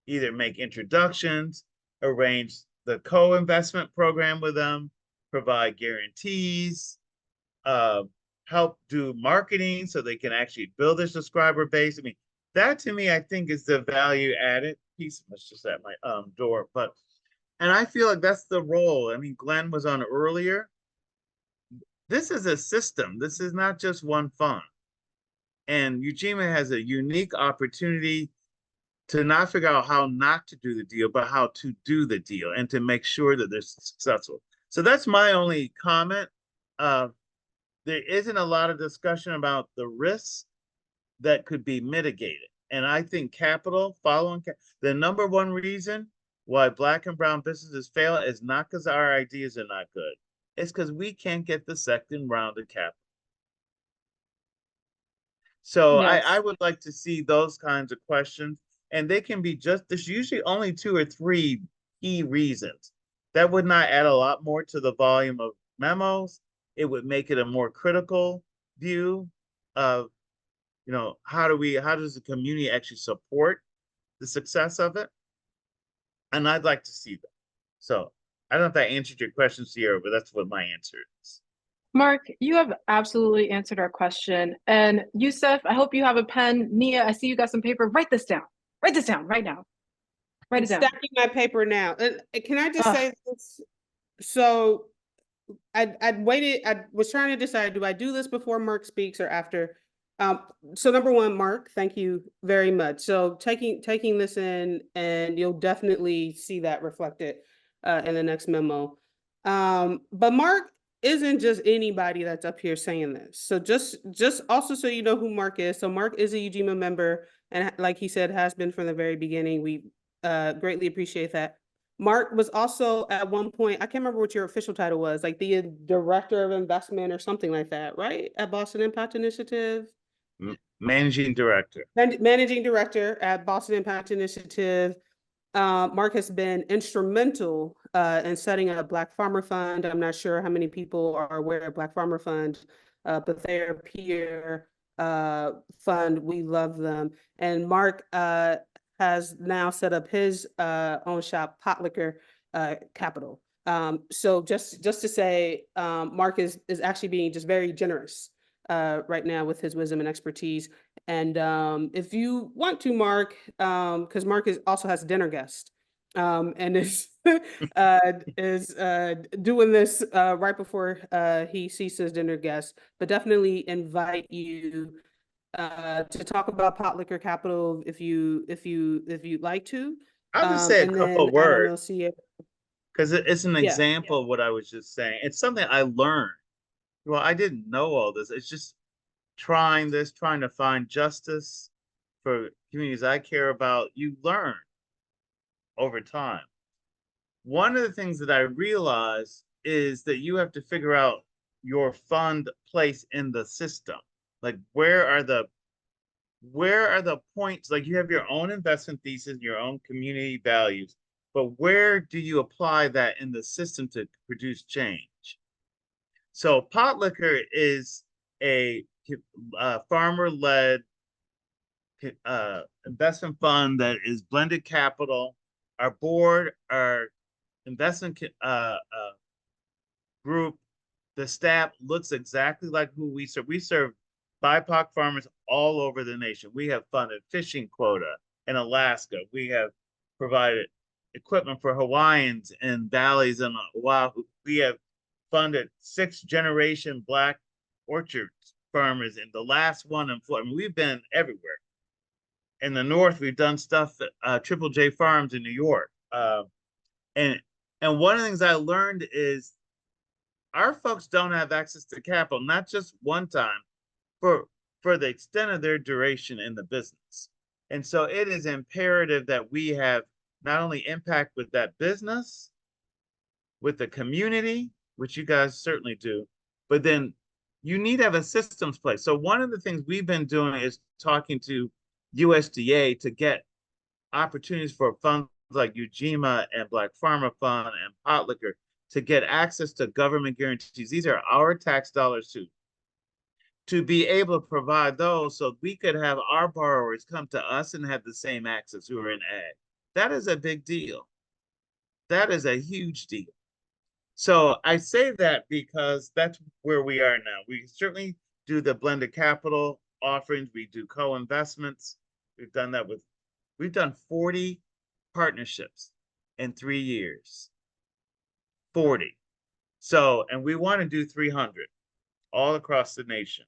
Either make introductions, arrange the co-investment program with them, provide guarantees, help do marketing so they can actually build their subscriber base. I mean, that to me, I think is the value added piece. That's just at my door. And I feel like that's the role. I mean, Glenn was on earlier. This is a system. This is not just one fund. And Ujima has a unique opportunity to not figure out how not to do the deal, but how to do the deal and to make sure that they're successful. So that's my only comment. There isn't a lot of discussion about the risks that could be mitigated. And I think capital, the number one reason why Black and brown businesses fail is not because our ideas are not good. It's because we can't get the second round of capital. So Yes. I would like to see those kinds of questions. And they can be there's usually only 2 or 3 key reasons. That would not add a lot more to the volume of memos. It would make it a more critical view of, how does the community actually support the success of it? And I'd like to see that. So I don't know if that answered your question, Sierra, but that's what my answer is. Mark, you have absolutely answered our question. And Yusuf, I hope you have a pen. Nia, I see you got some paper. Write this down. Write this down right now. Write it down. Stacking my paper now. Can I just say this? So I waited. I was trying to decide, do I do this before Mark speaks or after? So number one, Mark, thank you very much. So taking this in, and you'll definitely see that reflected in the next memo. But Mark isn't just anybody that's up here saying this. So just also so you know who Mark is. So Mark is a Ujima member, and like he said, has been from the very beginning. We greatly appreciate that. Mark was also at one point, I can't remember what your official title was, like the director of investment or something like that, right? At Boston Impact Initiative. Managing director. Managing director at Boston Impact Initiative. Mark has been instrumental in setting up Black Farmer Fund. I'm not sure how many people are aware of Black Farmer Fund, but they're a peer fund. We love them. And Mark has now set up his own shop, Pot Liquor Capital. So just to say, Mark is actually being just very generous right now with his wisdom and expertise. And if you want to, Mark, because Mark also has dinner guest, and is doing this right before he sees his dinner guest, but definitely invite you to talk about Pot Liquor Capital if you'd like to. I'll just say a couple of words because it's an example of what I was just saying. It's something I learned. Well, I didn't know all this. It's just trying to find justice for communities I care about. You learn over time. One of the things that I realized is that you have to figure out your fund place in the system. Like where are the points? Like you have your own investment thesis, your own community values, but where do you apply that in the system to produce change? So Pot Liquor is a farmer-led investment fund that is blended capital. Our board, our investment group, the staff looks exactly like who we serve. We serve BIPOC farmers all over the nation. We have funded fishing quota in Alaska. We have provided equipment for Hawaiians in valleys in Oahu. We have funded 6th-generation Black orchard farmers, and the last one in Florida. I mean, we've been everywhere. In the North, we've done stuff at Triple J Farms in New York. And one of the things I learned is our folks don't have access to capital, not just one time, for the extent of their duration in the business. And so it is imperative that we have not only impact with that business, with the community, which you guys certainly do, but then you need to have a systems place. So one of the things we've been doing is talking to USDA to get opportunities for funds like Ujima and Black Pharma Fund and Pot Liquor to get access to government guarantees. These are our tax dollars too. To be able to provide those so we could have our borrowers come to us and have the same access who are in ag. That is a big deal. That is a huge deal. So I say that because that's where we are now. We certainly do the blended capital offerings. We do co-investments. We've done that we've done 40 partnerships in 3 years. 40. So, and we want to do 300 all across the nation.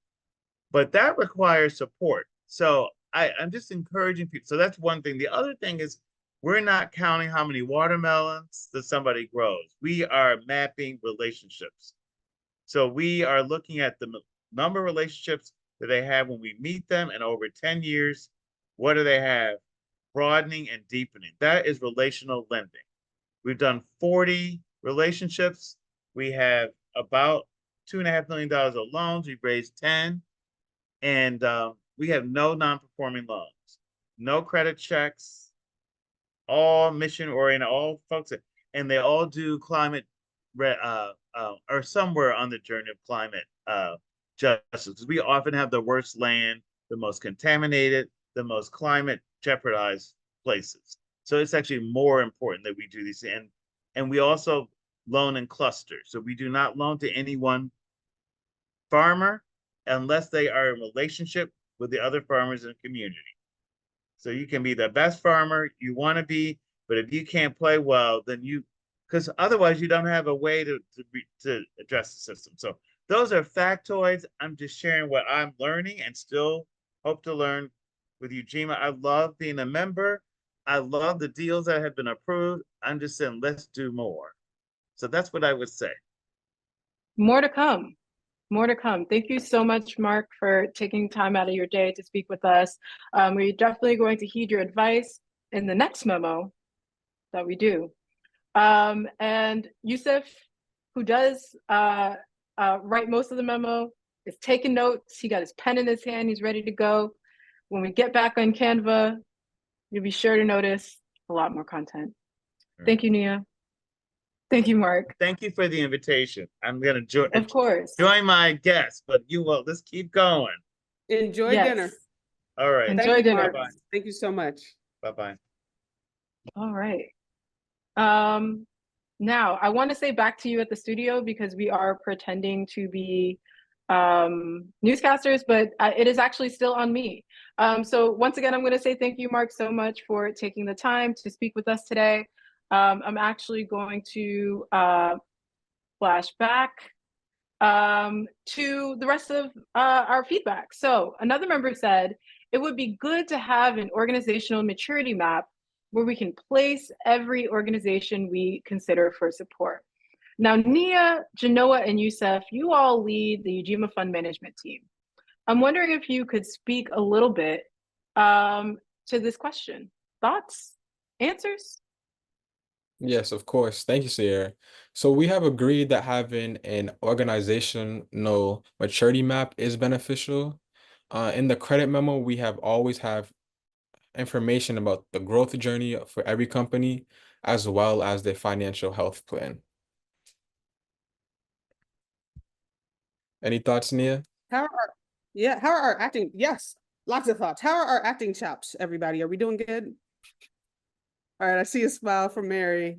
But that requires support. So I'm just encouraging people. So that's one thing. The other thing is we're not counting how many watermelons that somebody grows. We are mapping relationships. So we are looking at the number of relationships that they have when we meet them, and over 10 years, what do they have? Broadening and deepening. That is relational lending. We've done 40 relationships. We have about $2.5 million of loans. We've raised 10. And we have no non-performing loans, no credit checks, all mission-oriented, all folks, and they all do climate, or somewhere on the journey of climate justice. We often have the worst land, the most contaminated, the most climate jeopardized places. So it's actually more important that we do these. And we also loan in clusters. So we do not loan to any one farmer unless they are in relationship with the other farmers in the community. So you can be the best farmer you want to be, but if you can't play well, then because otherwise you don't have a way to address the system. So those are factoids. I'm just sharing what I'm learning and still hope to learn with Ujima. I love being a member. I love the deals that have been approved. I'm just saying, let's do more. So that's what I would say. More to come. More to come. Thank you so much, Mark, for taking time out of your day to speak with us. We're definitely going to heed your advice in the next memo that we do. And Yusuf, who does write most of the memo, is taking notes. He got his pen in his hand. He's ready to go. When we get back on Canva, you'll be sure to notice a lot more content. Thank you, Nia. Thank you, Mark. Thank you for the invitation. I'm going to Of course. join my guests, but you will. Let's keep going. Enjoy dinner. All right. Enjoy dinner. Bye-bye. Thank you so much. Bye-bye. All right. Now, I want to say back to you at the studio because we are pretending to be newscasters, but it is actually still on me. So once again, I'm going to say thank you, Mark, so much for taking the time to speak with us today. I'm actually going to flash back to the rest of our feedback. So another member said, it would be good to have an organizational maturity map where we can place every organization we consider for support. Now, Nia, Genoa, and Yusuf, you all lead the Ujima Fund management team. I'm wondering if you could speak a little bit to this question. Thoughts? Answers? Yes, of course. Thank you, Sierra. So we have agreed that having an organizational maturity map is beneficial. In the credit memo, we always have information about the growth journey for every company, as well as their financial health plan. Any thoughts, Nia? How Yeah, how are our acting? Yes, lots of thoughts. How are our acting chops, everybody? Are we doing good? All right, I see a smile from Mary.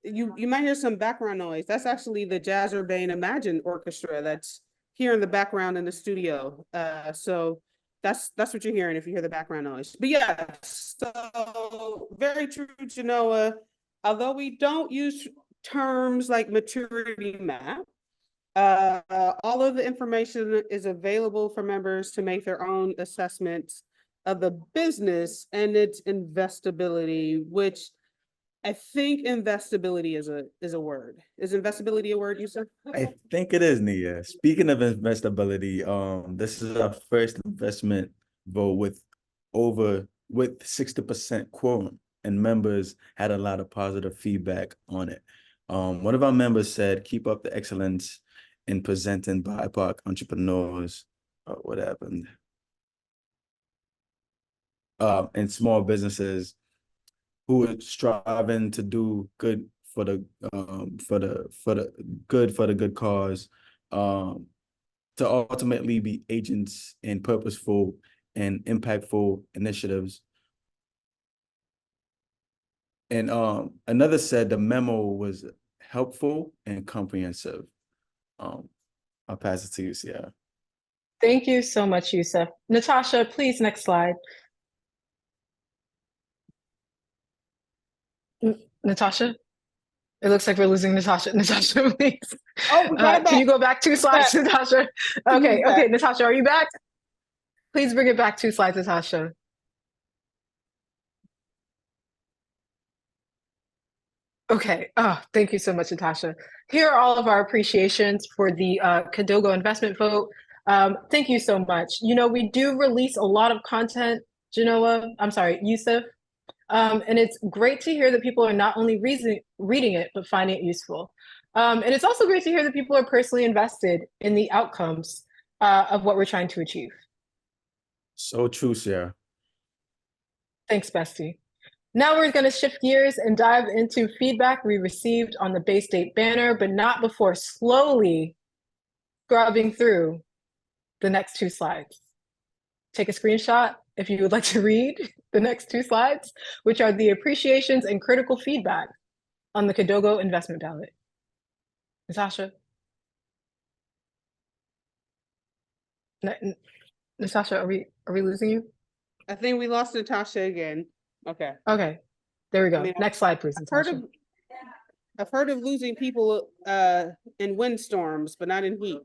You might hear some background noise. That's actually the Jazz Urbane Imagine Orchestra that's here in the background in the studio. So that's what you're hearing if you hear the background noise. But yeah, so very true, Genoa. Although we don't use terms like maturity map, all of the information is available for members to make their own assessments of the business and its investability, which I think investability is a word. Is investability a word, Yusuf? I think it is, Nia. Speaking of investability, this is our first investment vote with 60% quorum, and members had a lot of positive feedback on it. One of our members said, "Keep up the excellence in presenting BIPOC entrepreneurs." What happened? And small businesses who are striving to do good for the good cause, to ultimately be agents in purposeful and impactful initiatives. And another said the memo was helpful and comprehensive. I'll pass it to you, Sierra. Thank you so much, Yusuf. Natasha, please, next slide. Natasha? It looks like we're losing Natasha. Natasha, please. Oh, we got it back. Can you go back 2 slides, Natasha? Okay, okay, Natasha, are you back? Please bring it back 2 slides, Natasha. Okay, oh, thank you so much, Natasha. Here are all of our appreciations for the Kadogo investment vote. Thank you so much. You know, we do release a lot of content, Yusuf. And it's great to hear that people are not only reading it, but finding it useful. And it's also great to hear that people are personally invested in the outcomes of what we're trying to achieve. So true, Sarah. Thanks, Bestie. Now we're going to shift gears and dive into feedback we received on the Bay State banner, but not before slowly scrubbing through the next 2 slides. Take a screenshot if you would like to read the next 2 slides, which are the appreciations and critical feedback on the Kadogo investment ballot. Natasha? Natasha, are we losing you? I think we lost Natasha again. Okay. Okay, there we go. Next slide, please, Natasha. I've heard of losing people in windstorms, but not in heat.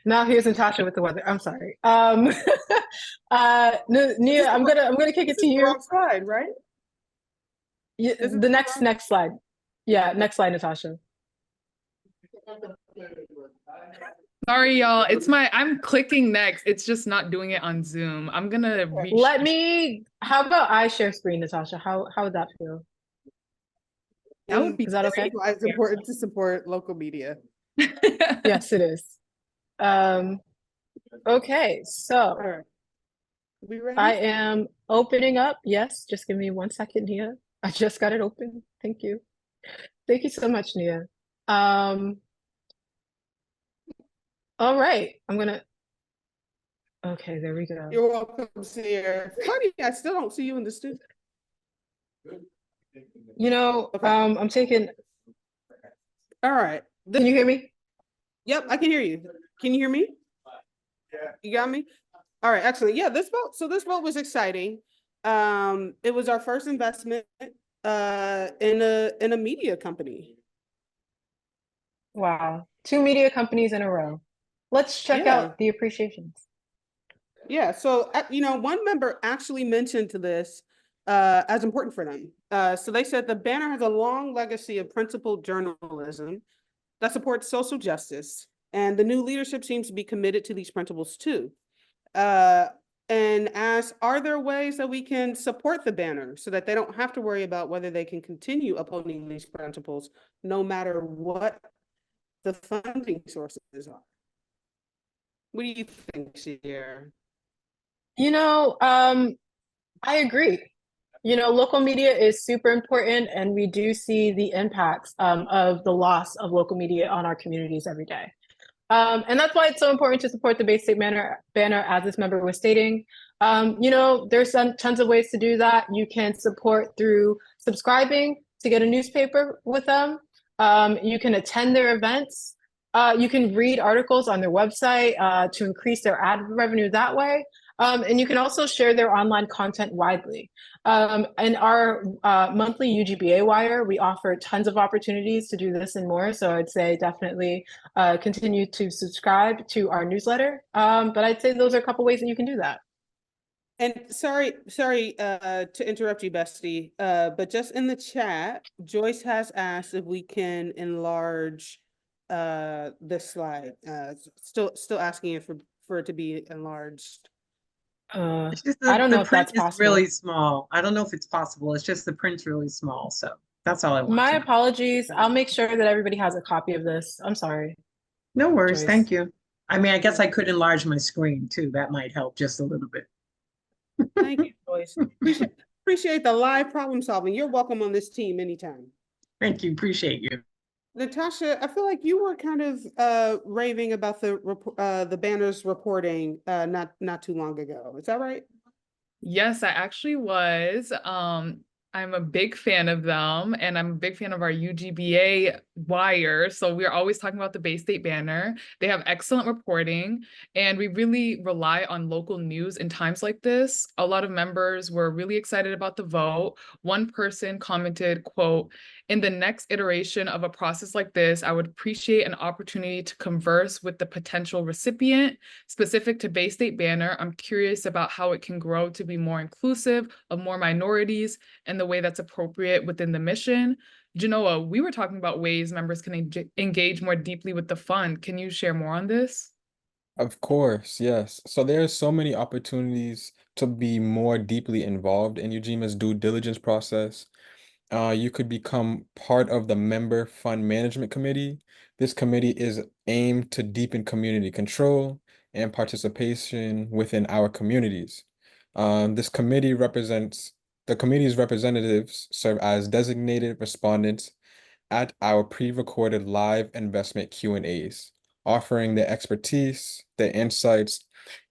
Now here's Natasha with the weather. I'm sorry. Nia, I'm gonna kick it to you. Wrong slide, right? Yeah, the next slide. Yeah, next slide, Natasha. Sorry, y'all. I'm clicking next. It's just not doing it on Zoom. I'm gonna how about I share screen, Natasha? How would that feel? That would be Is that okay? It's important to support local media. Yes, it is. Okay, so right. We ready? I am opening up. Yes, just give me 1 second, Nia. I just got it open. Thank you. Thank you so much, Nia. All right, okay, there we go. You're welcome, Sierra. Funny, I still don't see you in the studio. You know, okay. I'm taking. All right. Can you hear me? Yep, I can hear you. Can you hear me? Yeah. You got me? All right, excellent. Yeah, this vote was exciting. It was our first investment in a media company. Wow, 2 media companies in a row. Let's check out the appreciations. Yeah, so one member actually mentioned this as important for them. So they said the banner has a long legacy of principled journalism that supports social justice, and the new leadership seems to be committed to these principles too. And asked, are there ways that we can support the banner so that they don't have to worry about whether they can continue upholding these principles no matter what the funding sources are? What do you think, Sierra? You know, I agree. You know, local media is super important, and we do see the impacts of the loss of local media on our communities every day. And that's why it's so important to support the Bay State banner, as this member was stating. There's tons of ways to do that. You can support through subscribing to get a newspaper with them. You can attend their events. You can read articles on their website to increase their ad revenue that way. And you can also share their online content widely. In our monthly UGBA wire, we offer tons of opportunities to do this and more. So I'd say definitely continue to subscribe to our newsletter. But I'd say those are a couple ways that you can do that. And sorry to interrupt you, Bestie, but just in the chat, Joyce has asked if we can enlarge this slide. Still asking it for it to be enlarged. It's just I don't know the if that's print is possible. really small. I don't know if it's possible. It's just the print's really small. So that's all I want. My to know. apologies. I'll make sure that everybody has a copy of this. I'm sorry. No worries. Joyce. Thank you. I mean, I guess I could enlarge my screen too. That might help just a little bit. Thank you, Joyce. Appreciate the live problem solving. You're welcome on this team anytime. Thank you. Appreciate you. Natasha, I feel like you were kind of raving about the banners reporting not too long ago. Is that right? Yes, I actually was. I'm a big fan of them, and I'm a big fan of our UGBA wire. So we're always talking about the Bay State banner. They have excellent reporting, and we really rely on local news in times like this. A lot of members were really excited about the vote. One person commented, quote, "In the next iteration of a process like this, I would appreciate an opportunity to converse with the potential recipient. Specific to Bay State banner, I'm curious about how it can grow to be more inclusive of more minorities and the way that's appropriate within the mission." Genoa, we were talking about ways members can engage more deeply with the fund. Can you share more on this? Of course, yes. So there's so many opportunities to be more deeply involved in Ujima's due diligence process. You could become part of the member fund management committee. This committee is aimed to deepen community control and participation within our communities. This committee represents the committee's representatives serve as designated respondents at our pre-recorded live investment Q&As, offering their expertise, their insights,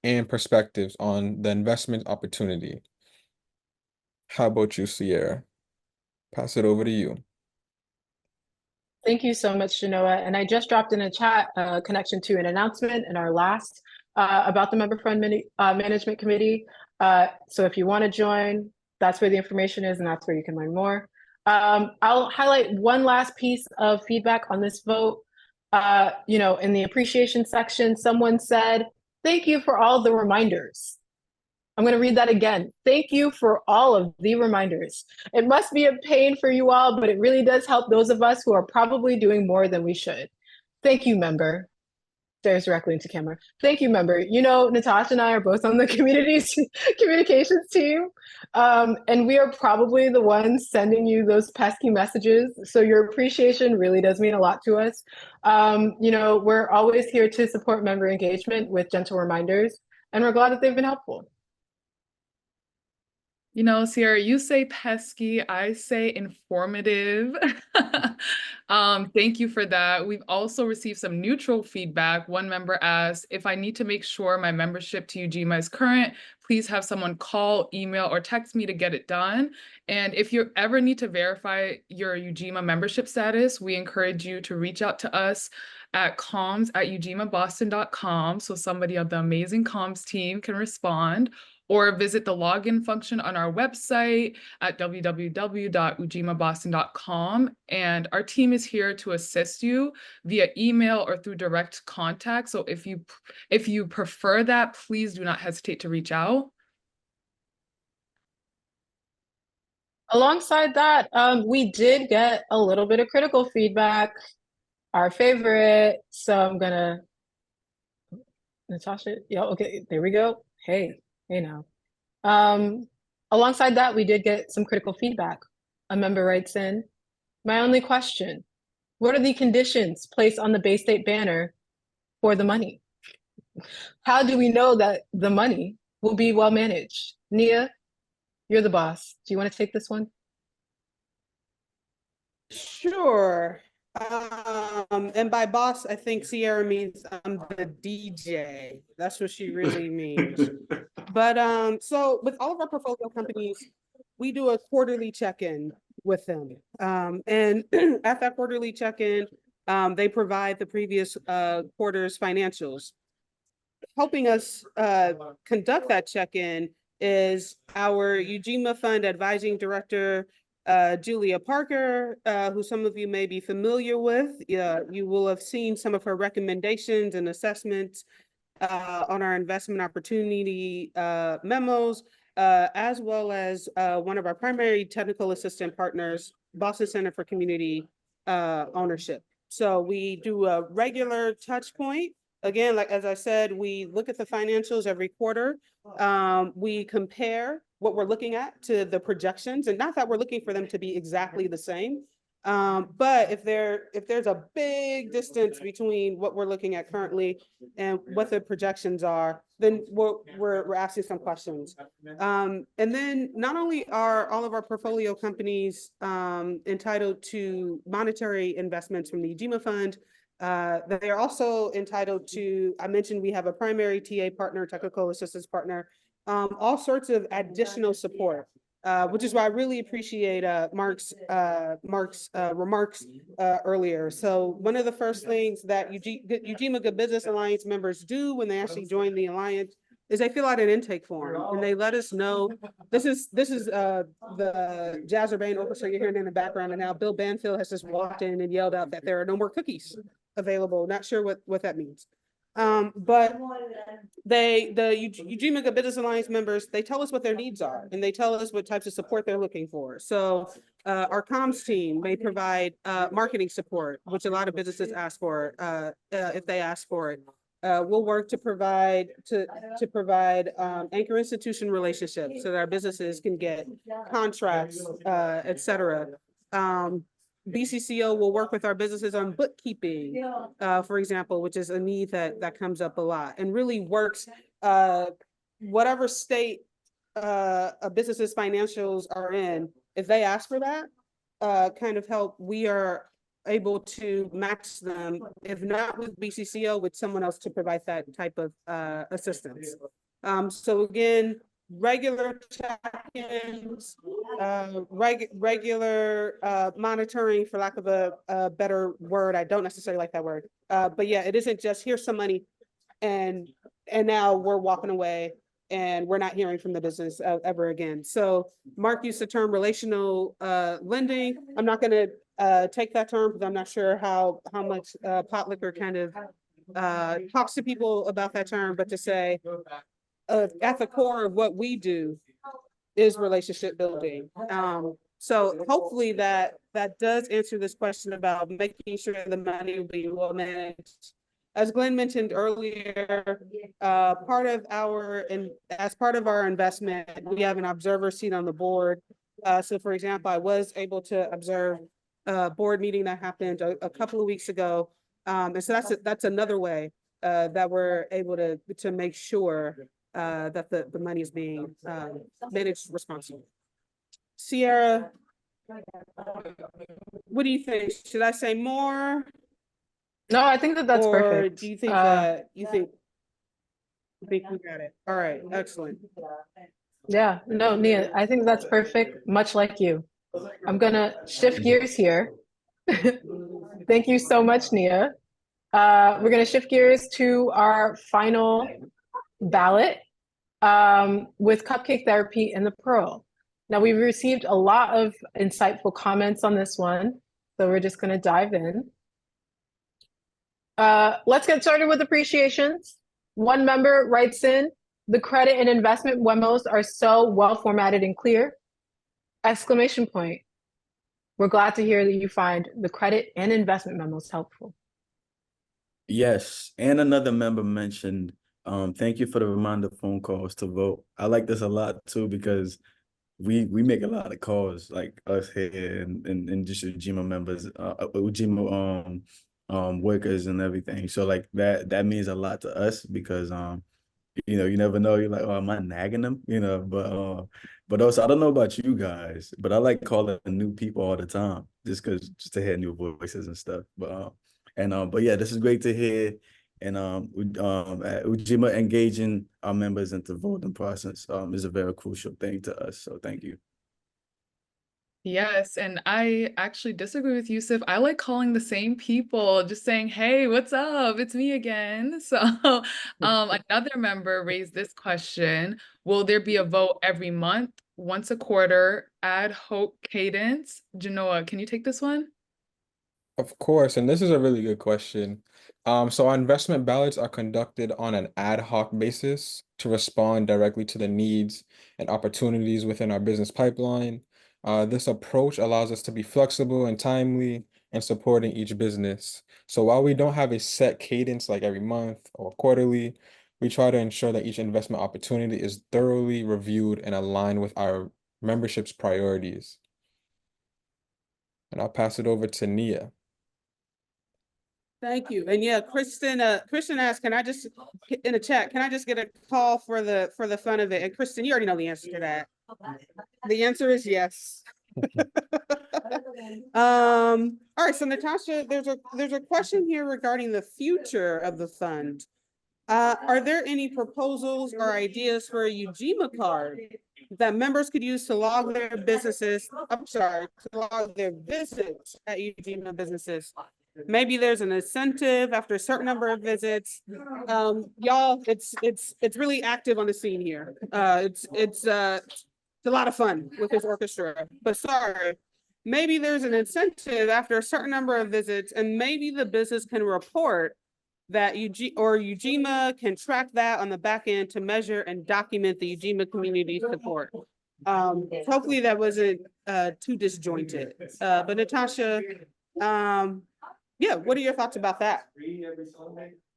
and perspectives on the investment opportunity. How about you, Sierra? Pass it over to you. Thank you so much, Genoa. And I just dropped in a chat connection to an announcement in our last about the Member Fund Management Committee. So if you want to join, that's where the information is, and that's where you can learn more. I'll highlight one last piece of feedback on this vote. In the appreciation section, someone said, "Thank you for all the reminders." I'm going to read that again. Thank you for all of the reminders. It must be a pain for you all, but it really does help those of us who are probably doing more than we should. Thank you, member. Stares directly into camera. Thank you, member. Natasha and I are both on the communications team, and we are probably the ones sending you those pesky messages. So your appreciation really does mean a lot to us. We're always here to support member engagement with gentle reminders, and we're glad that they've been helpful. Sierra, you say pesky, I say informative. Thank you for that. We've also received some neutral feedback. One member asked, "If I need to make sure my membership to Ujima is current, please have someone call, email, or text me to get it done." And if you ever need to verify your Ujima membership status, we encourage you to reach out to us at comms@ujimaboston.com so somebody on the amazing comms team can respond, or visit the login function on our website at www.ujimaboston.com. And our team is here to assist you via email or through direct contact. So if you prefer that, please do not hesitate to reach out. Alongside that, we did get a little bit of critical feedback, our favorite. So I'm gonna, Natasha, yeah, okay, there we go. Hey now. Alongside that, we did get some critical feedback. A member writes in, "My only question, what are the conditions placed on the Bay State banner for the money? How do we know that the money will be well managed?" Nia, you're the boss. Do you want to take this one? Sure. And by boss, I think Sierra means I'm the DJ. That's what she really means. But so with all of our portfolio companies, we do a quarterly check-in with them. And at that quarterly check-in, they provide the previous quarter's financials. Helping us conduct that check-in is our Ujima Fund Advising Director, Julia Parker, who some of you may be familiar with. You will have seen some of her recommendations and assessments on our investment opportunity memos, as well as one of our primary technical assistant partners, Boston Center for Community Ownership. So we do a regular touch point. Again, like as I said, we look at the financials every quarter. We compare what we're looking at to the projections, and not that we're looking for them to be exactly the same. But if there's a big distance between what we're looking at currently and what the projections are, then we're asking some questions. And then not only are all of our portfolio companies entitled to monetary investments from the Ujima Fund, they are also entitled to, I mentioned we have a primary TA partner, technical assistance partner, all sorts of additional support. Which is why I really appreciate Mark's remarks earlier. So one of the first things that Ujima Good Business Alliance members do when they actually join the alliance is they fill out an intake form and they let us know. This is the Jazz Urbane Orchestra you're hearing in the background, and now Bill Banfield has just walked in and yelled out that there are no more cookies available. Not sure what that means. But the Ujima Good Business Alliance members, they tell us what their needs are and they tell us what types of support they're looking for. So our comms team may provide marketing support, which a lot of businesses ask for if they ask for it. We'll work to provide anchor institution relationships so that our businesses can get contracts, et cetera. BCCO will work with our businesses on bookkeeping, for example, which is a need that comes up a lot, and really works whatever state a business's financials are in. If they ask for that kind of help, we are able to match them, if not with BCCO, with someone else to provide that type of assistance. So again, regular check-ins, regular monitoring, for lack of a better word. I don't necessarily like that word, but yeah, it isn't just here's some money and now we're walking away and we're not hearing from the business ever again. So Mark used the term relational lending. I'm not going to take that term because I'm not sure how much pot liquor kind of talks to people about that term, but to say at the core of what we do is relationship building. So hopefully that does answer this question about making sure the money will be well managed. As Glenn mentioned earlier, as part of our investment, we have an observer seat on the board. So for example, I was able to observe a board meeting that happened a couple of weeks ago. And so that's another way that we're able to make sure that the money is being managed responsibly. Sierra, what do you think? Should I say more? No, I think that's perfect. Or do you think that you think we got it? All right, excellent. Yeah, no, Nia, I think that's perfect, much like you. I'm gonna shift gears here. Thank you so much, Nia. We're gonna shift gears to our final ballot with Cupcake Therapy and the Pearl. Now, we've received a lot of insightful comments on this one, so we're just gonna dive in. Let's get started with appreciations. One member writes in, the credit and investment memos are so well formatted and clear. Exclamation point. We're glad to hear that you find the credit and investment memos helpful. Yes, and another member mentioned, thank you for the reminder phone calls to vote. I like this a lot too because we make a lot of calls, like us here and just Ujima members, Ujima workers and everything. So like that means a lot to us because You know, you never know. You're like, oh, am I nagging them? But also I don't know about you guys, but I like calling new people all the time just to hear new voices and stuff. But yeah, this is great to hear. And at Ujima engaging our members into the voting process is a very crucial thing to us. So thank you. Yes, and I actually disagree with Yusuf. I like calling the same people, just saying, "Hey, what's up? It's me again." So, another member raised this question: will there be a vote every month, once a quarter, ad hoc cadence? Genoa, can you take this one? Of course, and this is a really good question. So our investment ballots are conducted on an ad hoc basis to respond directly to the needs and opportunities within our business pipeline. This approach allows us to be flexible and timely in supporting each business. So while we don't have a set cadence like every month or quarterly, we try to ensure that each investment opportunity is thoroughly reviewed and aligned with our membership's priorities. And I'll pass it over to Nia. Thank you. And yeah, Kristen asked, can I just in the chat, can I just get a call for the fun of it? And Kristen, you already know the answer to that. The answer is yes. All right, so Natasha, there's a question here regarding the future of the fund. Are there any proposals or ideas for a Ujima card that members could use to log their businesses? I'm sorry, to log their visits at Ujima businesses. Maybe there's an incentive after a certain number of visits. Y'all, it's really active on the scene here. It's a lot of fun with this orchestra. But sorry, maybe there's an incentive after a certain number of visits, and maybe the business can report that Ujima can track that on the back end to measure and document the Ujima community support. Hopefully that wasn't too disjointed. But Natasha, yeah, what are your thoughts about that?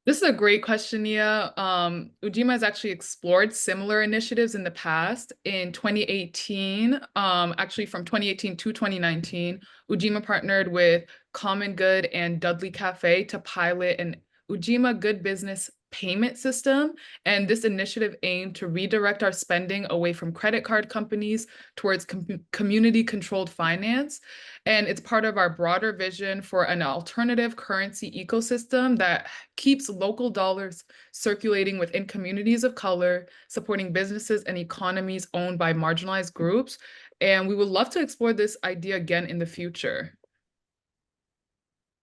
This is a great question, Nia. Ujima has actually explored similar initiatives in the past. In 2018, actually from 2018 to 2019, Ujima partnered with Common Good and Dudley Cafe to pilot an Ujima Good Business payment system. And this initiative aimed to redirect our spending away from credit card companies towards community-controlled finance. And it's part of our broader vision for an alternative currency ecosystem that keeps local dollars circulating within communities of color, supporting businesses and economies owned by marginalized groups. And we would love to explore this idea again in the future.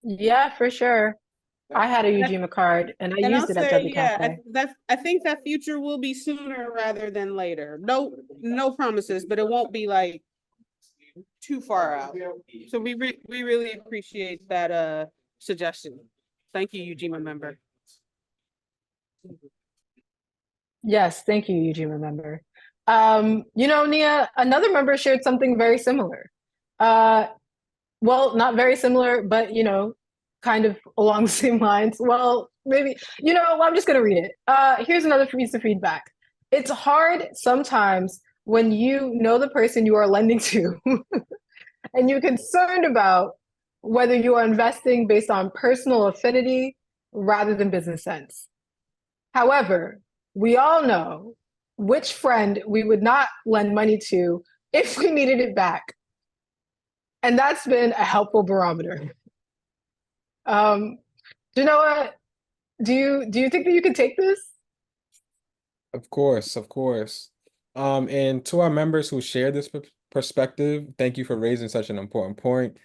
Yeah, for sure. I had a Ujima card and I used it at Dudley Cafe. I think that future will be sooner rather than later. No promises, but it won't be like too far out. So we really appreciate that suggestion. Thank you, Ujima member. Yes, thank you, Ujima member. You know, Nia, another member shared something very similar. Well, not very similar, but you know, kind of along the same lines. Well, maybe, you know, I'm just going to read it. Here's another piece of feedback. It's hard sometimes when you know the person you are lending to and you're concerned about whether you are investing based on personal affinity rather than business sense. However, we all know which friend we would not lend money to if we needed it back. And that's been a helpful barometer. Genoa, do you think that you could take this? Of course, of course. And to our members who share this perspective, thank you for raising such an important point.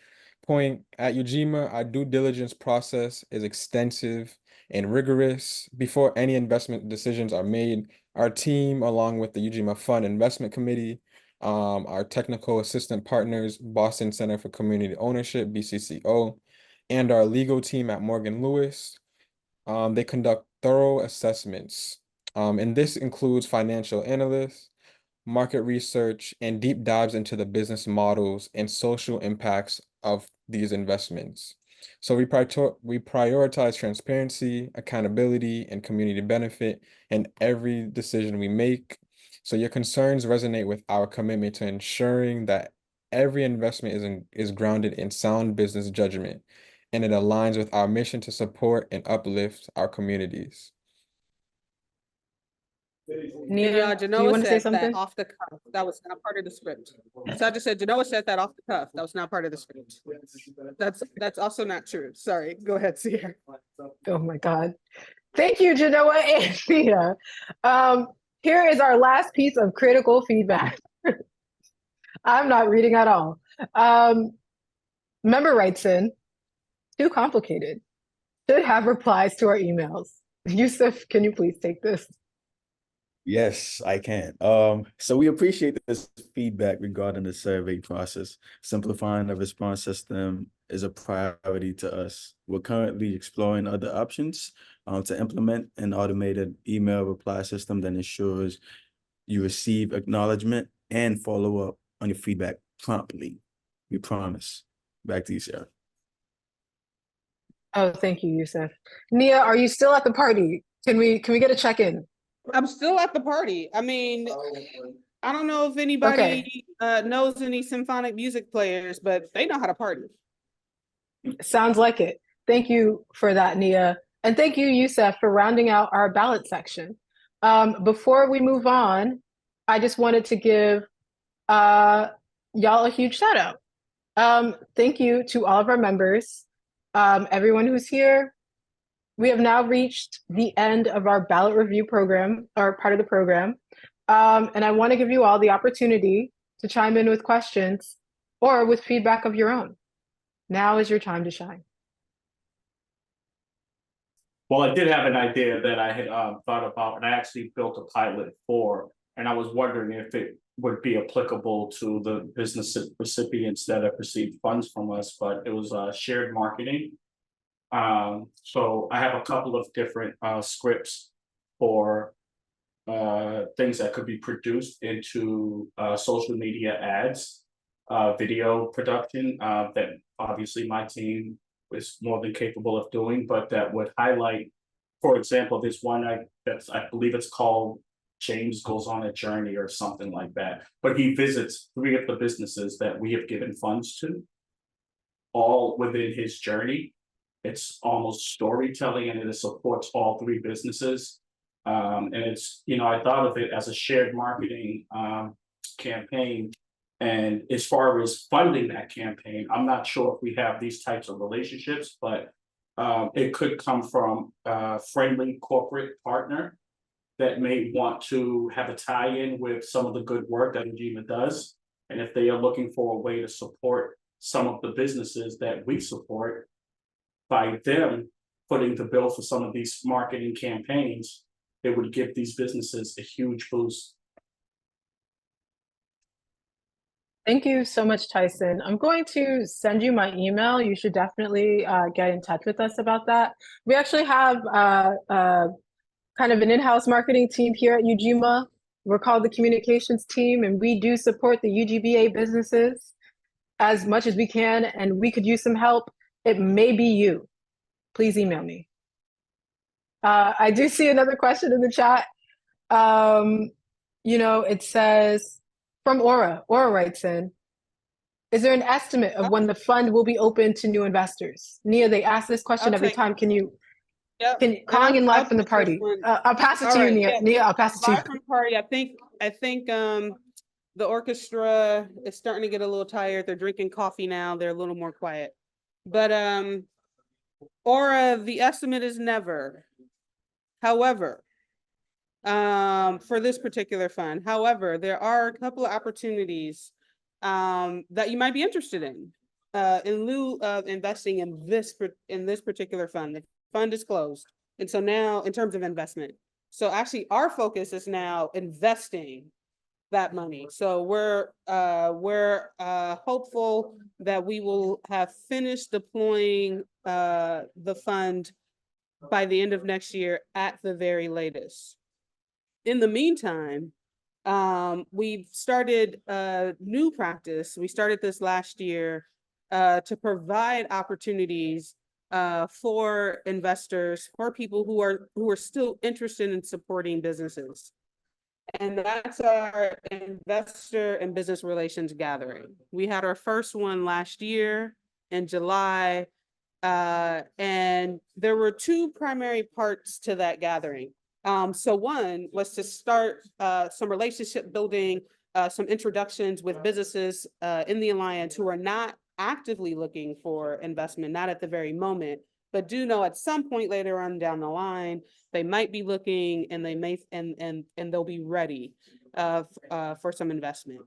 At Ujima, our due diligence process is extensive and rigorous. Before any investment decisions are made, our team, along with the Ujima Fund Investment Committee, our technical assistant partners, Boston Center for Community Ownership, BCCO, and our legal team at Morgan Lewis, they conduct thorough assessments. And this includes financial analysts, market research, and deep dives into the business models and social impacts of these investments. So we prioritize transparency, accountability, and community benefit in every decision we make. So your concerns resonate with our commitment to ensuring that every investment is grounded in sound business judgment, and it aligns with our mission to support and uplift our communities. Nia, do you Genoa want to say said that something? off the cuff. That was not part of the script. So I just said Genoa said that off the cuff. That was not part of the script. That's also not true. Sorry. Go ahead, Sierra. Oh my God. Thank you, Genoa and Nia. Here is our last piece of critical feedback. I'm not reading at all. Member writes in, too complicated. Should have replies to our emails. Yusuf, can you please take this? Yes, I can. So we appreciate this feedback regarding the survey process. Simplifying the response system is a priority to us. We're currently exploring other options to implement an automated email reply system that ensures you receive acknowledgement and follow up on your feedback promptly. We promise. Back to you, Sarah. Oh, thank you, Yusuf. Nia, are you still at the party? Can we get a check-in? I'm still at the party. I mean, I don't know if anybody knows any symphonic music players, but they know how to party. Sounds like it. Thank you for that, Nia. And thank you, Yusuf, for rounding out our ballot section. Before we move on, I just wanted to give y'all a huge shout out. Thank you to all of our members, everyone who's here. We have now reached the end of our ballot review program, or part of the program. And I want to give you all the opportunity to chime in with questions or with feedback of your own. Now is your time to shine. Well, I did have an idea that I had thought about, and I actually built a pilot for, and I was wondering if it would be applicable to the business recipients that have received funds from us, but it was shared marketing. So I have a couple of different scripts for things that could be produced into social media ads, video production that obviously my team is more than capable of doing, but that would highlight, for example, this one I believe it's called James Goes on a Journey or something like that. But he visits 3 of the businesses that we have given funds to, all within his journey. It's almost storytelling, and it supports all 3 businesses. And it's, I thought of it as a shared marketing campaign. And as far as funding that campaign, I'm not sure if we have these types of relationships, but it could come from a friendly corporate partner that may want to have a tie-in with some of the good work that Ujima does. And if they are looking for a way to support some of the businesses that we support, by them putting the bill for some of these marketing campaigns, it would give these businesses a huge boost. Thank you so much, Tyson. I'm going to send you my email. You should definitely get in touch with us about that. We actually have kind of an in-house marketing team here at Ujima. We're called the communications team, and we do support the UGBA businesses as much as we can, and we could use some help. It may be you. Please email me. I do see another question in the chat. It says, from Aura writes in, is there an estimate of when the fund will be open to new investors? Nia, they ask this question every time. Can you, calling in live from the party? I'll pass it to you, Nia. Yeah. Nia, I'll pass it to you. Live from the party. I think the orchestra is starting to get a little tired. They're drinking coffee now. They're a little more quiet. But Aura, the estimate is never. However, for this particular fund. However, there are a couple of opportunities that you might be interested in lieu of investing in this particular fund. The fund is closed, and so now in terms of investment, so actually our focus is now investing that money. So we're hopeful that we will have finished deploying the fund by the end of next year at the very latest. In the meantime, we've started a new practice. We started this last year to provide opportunities for investors, for people who are still interested in supporting businesses. And that's our investor and business relations gathering. We had our first one last year in July, and there were 2 primary parts to that gathering. So one was to start some relationship building, some introductions with businesses in the Alliance who are not actively looking for investment, not at the very moment, but do know at some point later on down the line, they might be looking and they may and they'll be ready for some investment.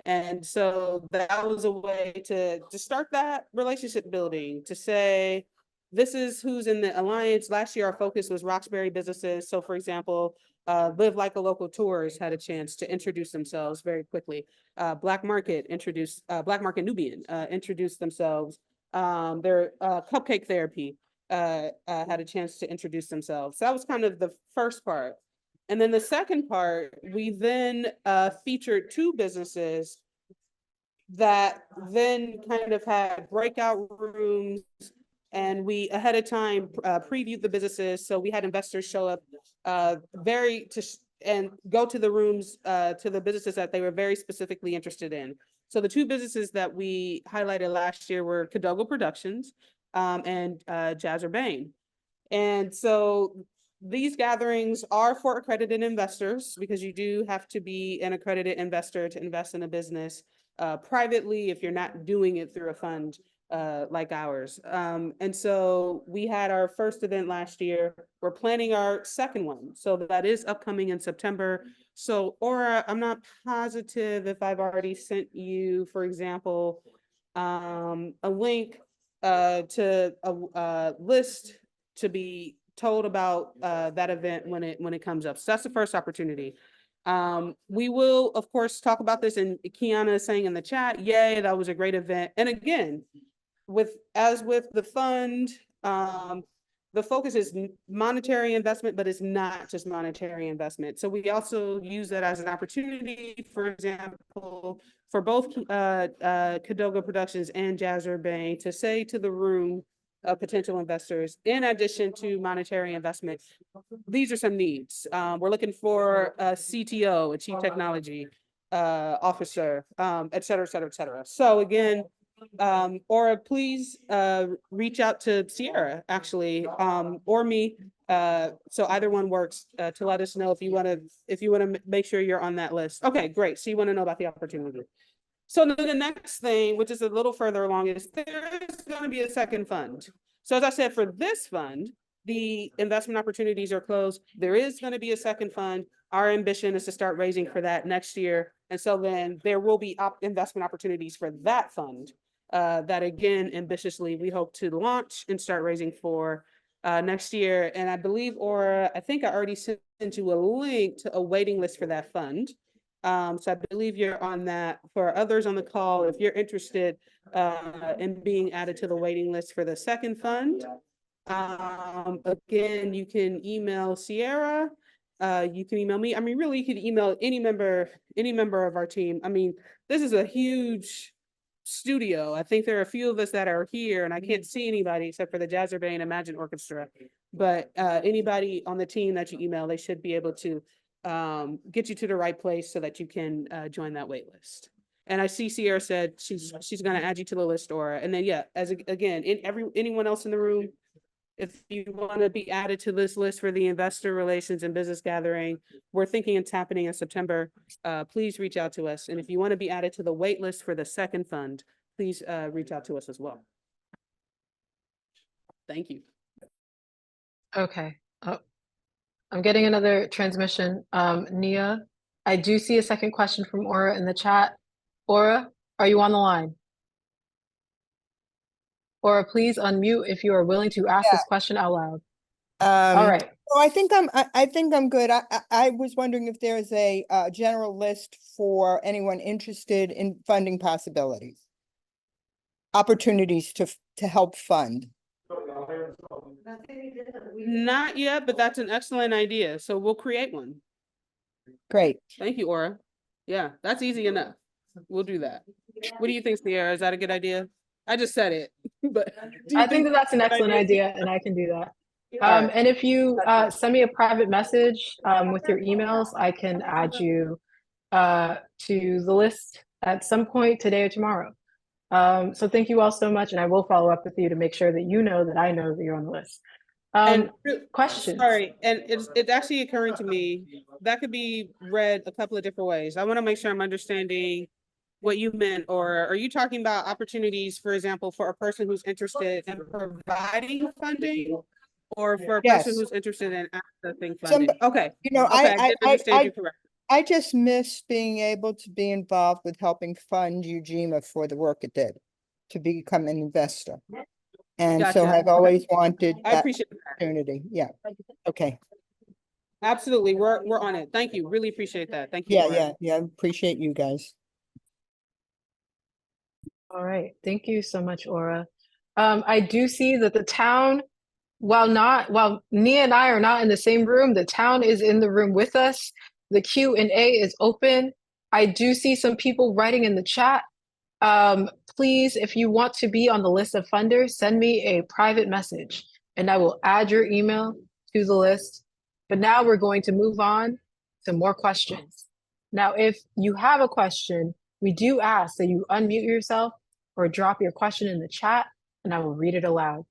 And so that was a way to start that relationship building, to say, this is who's in the Alliance. Last year, our focus was Roxbury businesses. So for example, Live Like a Local Tours had a chance to introduce themselves very quickly. Black Market Nubian introduced themselves. Their Cupcake Therapy had a chance to introduce themselves. So that was kind of the first part. And then the second part, we then featured two businesses that then kind of had breakout rooms, and we ahead of time previewed the businesses. So we had investors show up and go to the rooms to the businesses that they were very specifically interested in. So the two businesses that we highlighted last year were Cadogo Productions and Jazzer Bain. And so these gatherings are for accredited investors, because you do have to be an accredited investor to invest in a business privately if you're not doing it through a fund like ours. And so we had our first event last year. We're planning our second one. So that is upcoming in September. So, Aura, I'm not positive if I've already sent you, for example, a link to a list to be told about that event when it comes up. So that's the first opportunity. We will, of course, talk about this, and Kiana is saying in the chat, yay, that was a great event. And again, as with the fund, the focus is monetary investment, but it's not just monetary investment. So we also use that as an opportunity, for example, for both Cadogo Productions and Jazzer Bain to say to the room of potential investors, in addition to monetary investment, these are some needs. We're looking for a CTO, a chief technology officer, et cetera, et cetera, et cetera. So again, Aura, please reach out to Sierra, actually, or me. So either one works to let us know if you want to make sure you're on that list. Okay, great. So you want to know about the opportunity. So then the next thing, which is a little further along, is there is going to be a second fund. So as I said, for this fund, the investment opportunities are closed. There is going to be a second fund. Our ambition is to start raising for that next year. And so then there will be investment opportunities for that fund that, again, ambitiously, we hope to launch and start raising for next year. And I believe, Aura, I think I already sent you a link to a waiting list for that fund. So I believe you're on that. For others on the call, if you're interested in being added to the waiting list for the second fund, again, you can email Sierra. You can email me. I mean, really, you can email any member of our team. I mean, this is a huge studio. I think there are a few of us that are here, and I can't see anybody except for the Jazzer Bain Imagine Orchestra. But anybody on the team that you email, they should be able to get you to the right place so that you can join that wait list. And I see Sierra said she's going to add you to the list, Aura. And then again, anyone else in the room, if you want to be added to this list for the investor relations and business gathering, we're thinking it's happening in September. Please reach out to us. And if you want to be added to the wait list for the second fund, please reach out to us as well. Thank you. Okay. Oh, I'm getting another transmission. Nia, I do see a second question from Aura in the chat. Aura, are you on the line? Aura, please unmute if you are willing to ask this question out loud. All right. So I think I'm good. I was wondering if there's a general list for anyone interested in funding possibilities, opportunities to help fund. Not yet, but that's an excellent idea. So we'll create one. Great. Thank you, Aura. Yeah, that's easy enough. We'll do that. What do you think, Sierra? Is that a good idea? I just said it, but I think that that's an excellent idea, and I can do that. And if you send me a private message with your emails, I can add you to the list at some point today or tomorrow. So thank you all so much, and I will follow up with you to make sure that you know that I know that you're on the list. And Questions? sorry, and it's actually occurring to me, that could be read a couple of different ways. I want to make sure I'm understanding what you meant, or are you talking about opportunities, for example, for a person who's interested in providing funding? Or for a person Yes. who's interested in accessing Some, funding? Okay, you know, okay, I didn't understand you correctly. I just miss being able to be involved with helping fund Ujima for the work it did, to become an investor. And so Gotcha. I've always wanted I that appreciate that. opportunity. Yeah. Okay. Absolutely, we're on it. Thank you, really appreciate that. Thank you. Yeah, yeah. Appreciate you guys. All right, thank you so much, Aura. I do see that the town, while Nia and I are not in the same room, the town is in the room with us. The Q&A is open. I do see some people writing in the chat. Please, if you want to be on the list of funders, send me a private message and I will add your email to the list. But now we're going to move on to more questions. Now, if you have a question, we do ask that you unmute yourself or drop your question in the chat and I will read it aloud.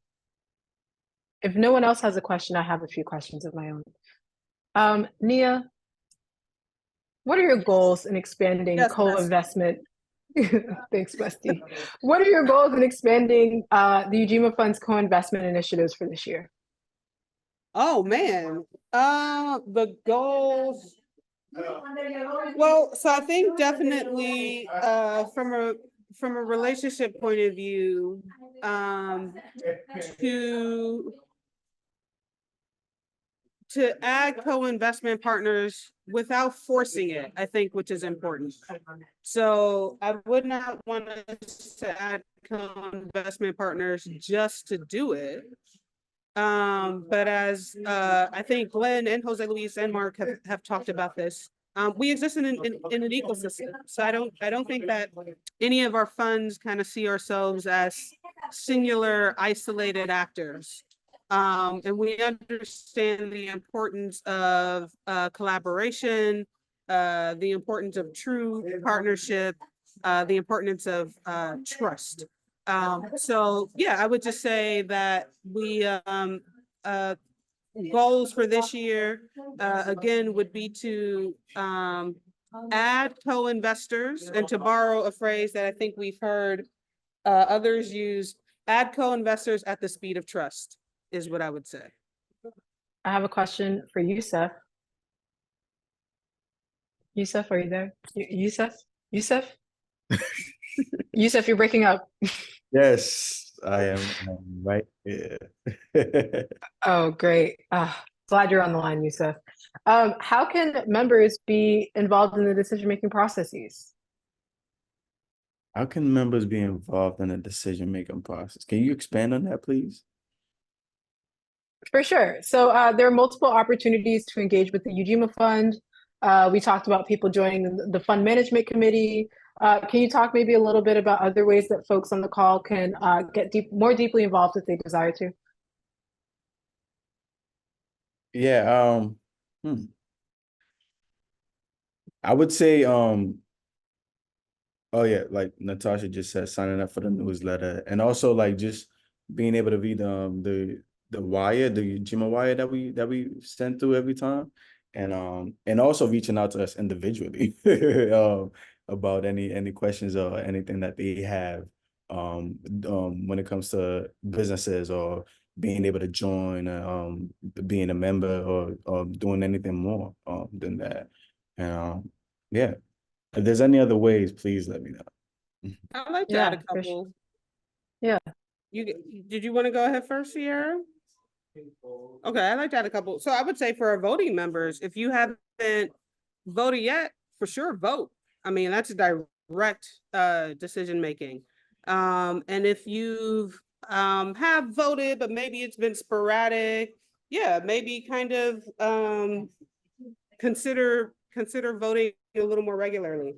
If no one else has a question, I have a few questions of my own. Nia, what are your goals in expanding co-investment? Thanks, Bestie. What are your goals in expanding the Ujima Fund's co-investment initiatives for this year? Oh, man, the goals. Well, so I think definitely from a relationship point of view, to add co-investment partners without forcing it, I think, which is important. So I would not want us to add co-investment partners just to do it. But as I think Glenn and Jose Luis and Mark have talked about this, we exist in an ecosystem. So I don't think that any of our funds kind of see ourselves as singular, isolated actors. And we understand the importance of collaboration, the importance of true partnership, the importance of trust. So yeah, I would just say that we goals for this year again would be to add co-investors, and to borrow a phrase that I think we've heard others use, add co-investors at the speed of trust is what I would say. I have a question for Yusuf. Yusuf, are you there? Yusuf? Yusuf, you're breaking up. Yes, I am right here. Oh, great. Glad you're on the line, Yusuf. How can members be involved in the decision-making processes? How can members be involved in the decision-making process? Can you expand on that, please? For sure. So there are multiple opportunities to engage with the Ujima Fund. We talked about people joining the fund management committee. Can you talk maybe a little bit about other ways that folks on the call can get more deeply involved if they desire to? Yeah, I would say, oh yeah, like Natasha just said, signing up for the newsletter, and also like just being able to read the wire, the Ujima wire that we send through every time, and also reaching out to us individually about any questions or anything that they have when it comes to businesses or being able to join, being a member or doing anything more than that. And yeah, if there's any other ways, please let me know. I'd like to add a couple. Sure. Yeah. Did you want to go ahead first, Sierra? Okay, I'd like to add a couple. So I would say for our voting members, if you haven't voted yet, for sure vote. I mean, that's a direct decision making. And if you've have voted, but maybe it's been sporadic, yeah, maybe kind of consider voting a little more regularly.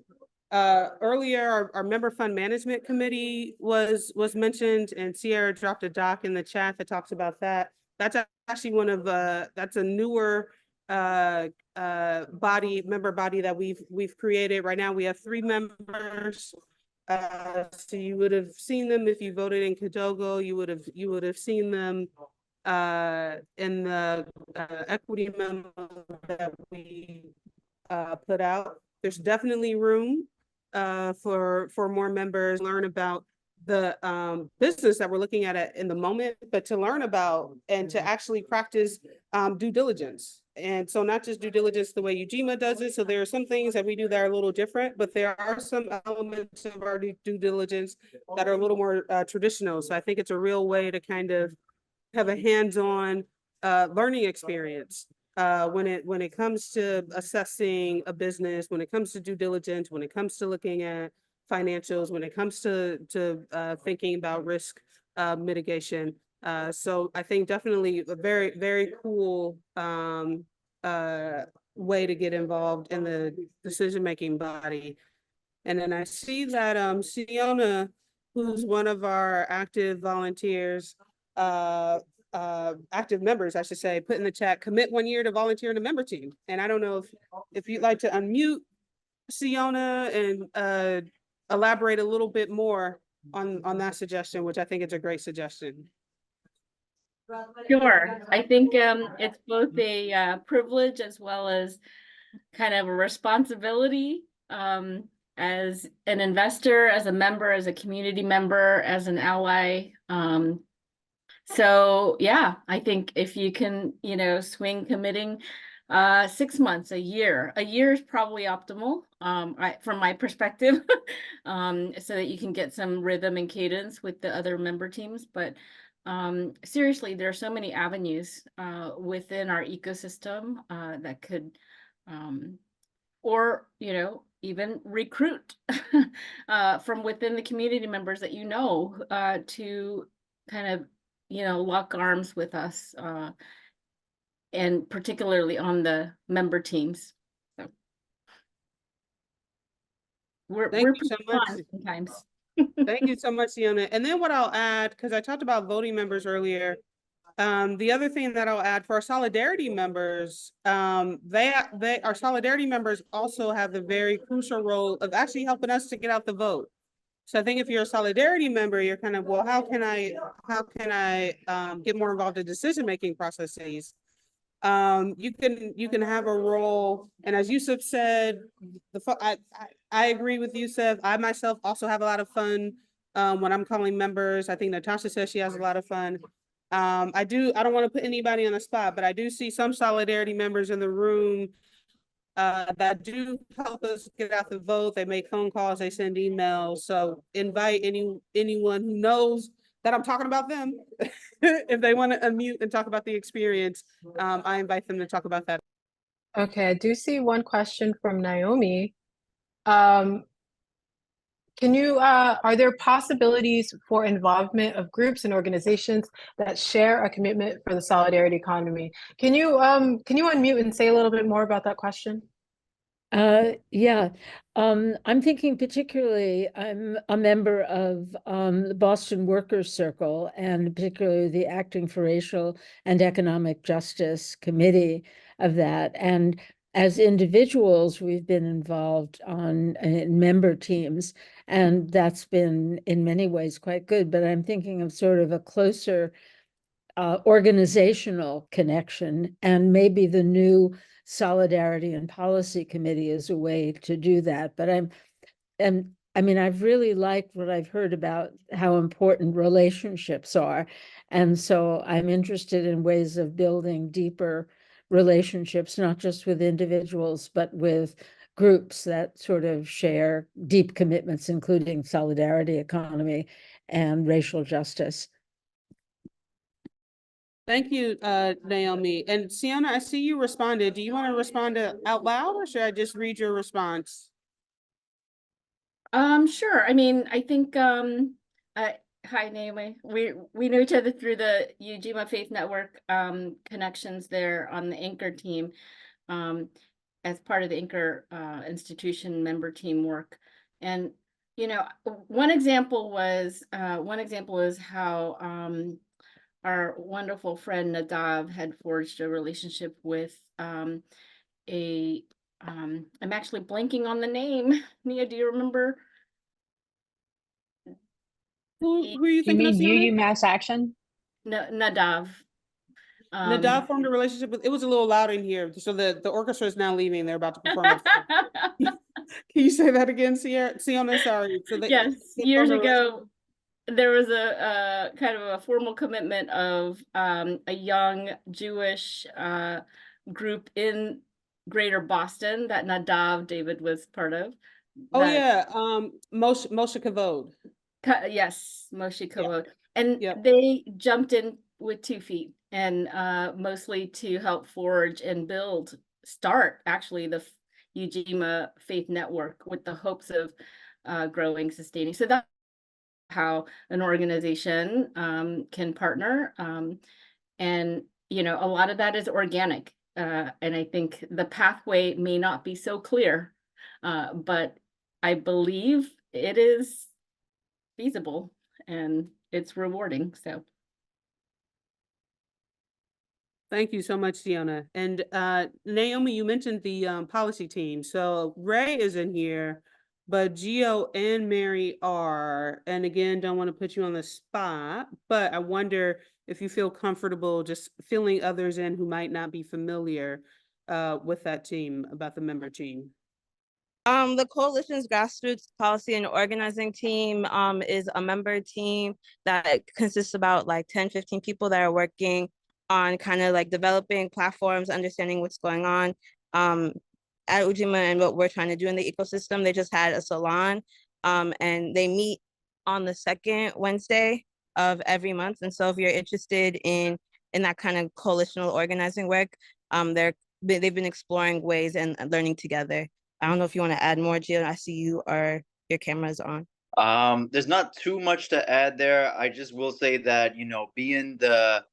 Earlier, our member fund management committee was mentioned, and Sierra dropped a doc in the chat that talks about that. That's actually one of that's a newer member body that we've created. Right now we have 3 members. So you would have seen them if you voted in Kidogo. You would have seen them in the equity memo that we put out. There's definitely room for more members learn about the business that we're looking at in the moment, but to learn about and to actually practice due diligence. And so not just due diligence the way Ujima does it. So there are some things that we do that are a little different, but there are some elements of our due diligence that are a little more traditional. So I think it's a real way to kind of have a hands-on learning experience when it comes to assessing a business, when it comes to due diligence, when it comes to looking at financials, when it comes to thinking about risk mitigation. So I think definitely a very, very cool way to get involved in the decision-making body. And then I see that Siona, who's one of our active volunteers, active members, I should say, put in the chat, commit 1 year to volunteer in a member team. And I don't know if you'd like to unmute Siona and elaborate a little bit more on that suggestion, which I think is a great suggestion. Sure. I think it's both a privilege as well as kind of a responsibility as an investor, as a member, as a community member, as an ally. So yeah, I think if you can, swing committing 6 months, a year is probably optimal from my perspective, so that you can get some rhythm and cadence with the other member teams. But seriously, there are so many avenues within our ecosystem that could, or, even recruit from within the community members that to kind of, lock arms with us, and particularly on the member teams. So we're Thank you so much. sometimes. Thank you so much, Siona. And then what I'll add, because I talked about voting members earlier, the other thing that I'll add for our solidarity members, our solidarity members also have the very crucial role of actually helping us to get out the vote. So I think if you're a solidarity member, you're kind of, well, how can I get more involved in decision-making processes? You can have a role, and as Yusuf said, I agree with Yusuf. I myself also have a lot of fun when I'm calling members. I think Natasha says she has a lot of fun. I don't want to put anybody on the spot, but I do see some solidarity members in the room that do help us get out the vote. They make phone calls, they send emails. So invite anyone who knows that I'm talking about them. If they want to unmute and talk about the experience, I invite them to talk about that. Okay, I do see one question from Naomi. Are there possibilities for involvement of groups and organizations that share a commitment for the solidarity economy? Can you unmute and say a little bit more about that question? Yeah, I'm thinking particularly, I'm a member of the Boston Workers Circle, and particularly the Acting for Racial and Economic Justice Committee of that. And as individuals, we've been involved in member teams, and that's been in many ways quite good. But I'm thinking of sort of a closer organizational connection, and maybe the new Solidarity and Policy Committee is a way to do that. But I've really liked what I've heard about how important relationships are. And so I'm interested in ways of building deeper relationships, not just with individuals, but with groups that sort of share deep commitments, including solidarity economy and racial justice. Thank you, Naomi. And Siona, I see you responded. Do you want to respond out loud, or should I just read your response? Sure. I think hi Naomi. We know each other through the Ujima Faith Network connections there on the Anchor team, as part of the Anchor institution member team work. And one example is how our wonderful friend Nadav had forged a relationship with I'm actually blanking on the name. Nia, do you remember? Who are you thinking of? UU Mass Action? No, Nadav. Nadav formed a relationship with, it was a little loud in here, so the orchestra is now leaving, they're about to perform. Can you say that again, Siona? Sorry. So yes, years ago, there was a kind of a formal commitment of a young Jewish group in Greater Boston that Nadav David was part of. Oh yeah, Moshe Kavod. Yes, Moshe Kavod. And they jumped in with 2 feet and mostly to help forge and start actually the Ujima Faith Network with the hopes of growing, sustaining. So that's how an organization can partner. And, you know, a lot of that is organic. And I think the pathway may not be so clear, but I believe it is feasible and it's rewarding. So thank you so much, Siona. And Naomi, you mentioned the policy team. So Ray is in here, but Gio and Mary are. And again, don't want to put you on the spot, but I wonder if you feel comfortable just filling others in who might not be familiar with that team, about the member team. The coalition's grassroots policy and organizing team is a member team that consists about like 10, 15 people that are working on kind of like developing platforms, understanding what's going on at Ujima and what we're trying to do in the ecosystem. They just had a salon and they meet on the second Wednesday of every month. And so if you're interested in that kind of coalitional organizing work, they've been exploring ways and learning together. I don't know if you want to add more, Gio. I see your camera's on. There's not too much to add there. I just will say that, you know, being the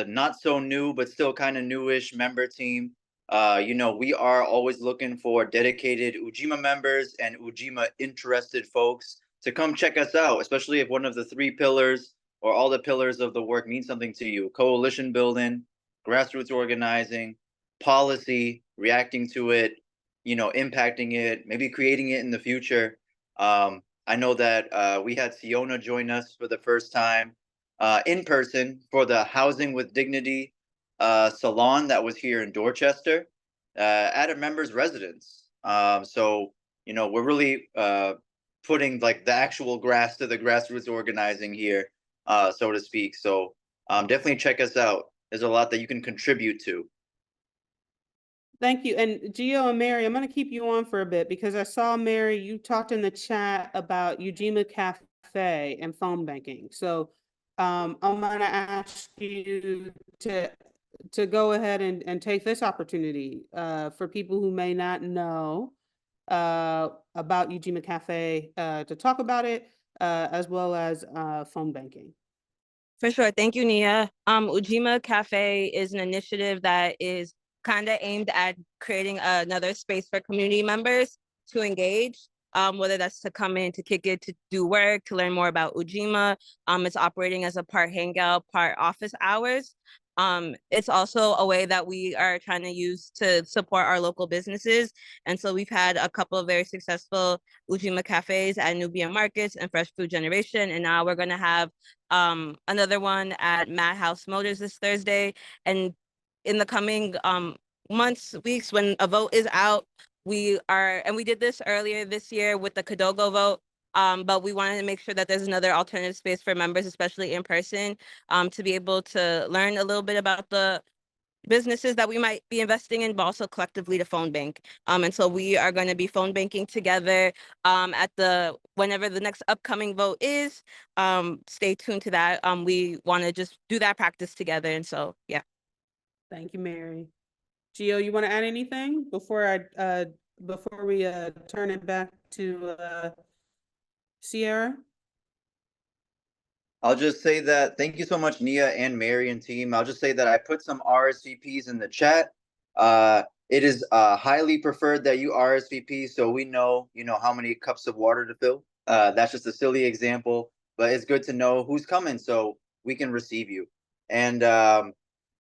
not so new but still kind of newish member team, you know, we are always looking for dedicated Ujima members and Ujima interested folks to come check us out, especially if one of the 3 pillars or all the pillars of the work means something to you. Coalition building, grassroots organizing, policy, reacting to it, you know, impacting it, maybe creating it in the future. I know that we had Siona join us for the first time in person for the Housing with Dignity salon that was here in Dorchester at a member's residence. So, you know, we're really putting like the actual grass to the grassroots organizing here, so to speak. So definitely check us out. There's a lot that you can contribute to. Thank you. And Gio and Mary, I'm going to keep you on for a bit because I saw, Mary, you talked in the chat about Ujima Cafe and phone banking. So I'm going to ask you to go ahead and take this opportunity for people who may not know about Ujima Cafe to talk about it as well as phone banking. For sure. Thank you, Nia. Ujima Cafe is an initiative that is kind of aimed at creating another space for community members to engage, whether that's to come in, to kick it, to do work, to learn more about Ujima. It's operating as a part hangout, part office hours. It's also a way that we are trying to use to support our local businesses. And so we've had a couple of very successful Ujima cafes at Nubia Markets and Fresh Food Generation. And now we're going to have another one at Madhouse Motors this Thursday. And in the coming months, weeks, when a vote is out, we did this earlier this year with the Kadogo vote, but we wanted to make sure that there's another alternative space for members, especially in person, to be able to learn a little bit about the businesses that we might be investing in, but also collectively to phone bank. And so we are going to be phone banking together whenever the next upcoming vote is. Stay tuned to that. We want to just do that practice together. And so, yeah. Thank you, Mary. Gio, you want to add anything before we turn it back to Sierra? I'll just say that thank you so much, Nia and Mary and team. I'll just say that I put some RSVPs in the chat. It is highly preferred that you RSVP so we know, you know, how many cups of water to fill. That's just a silly example, but it's good to know who's coming so we can receive you. And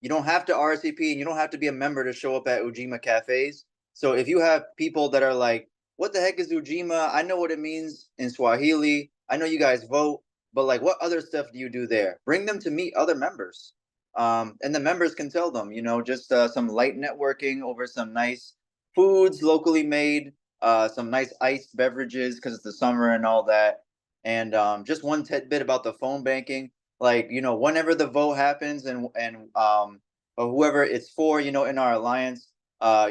you don't have to RSVP and you don't have to be a member to show up at Ujima cafes. So if you have people that are like, what the heck is Ujima? I know what it means in Swahili. I know you guys vote, but like what other stuff do you do there? Bring them to meet other members. and the members can tell them, you know, just some light networking over some nice foods locally made, some nice iced beverages because it's the summer and all that. And just one tidbit about the phone banking, like, you know, whenever the vote happens and or whoever it's for, you know, in our alliance,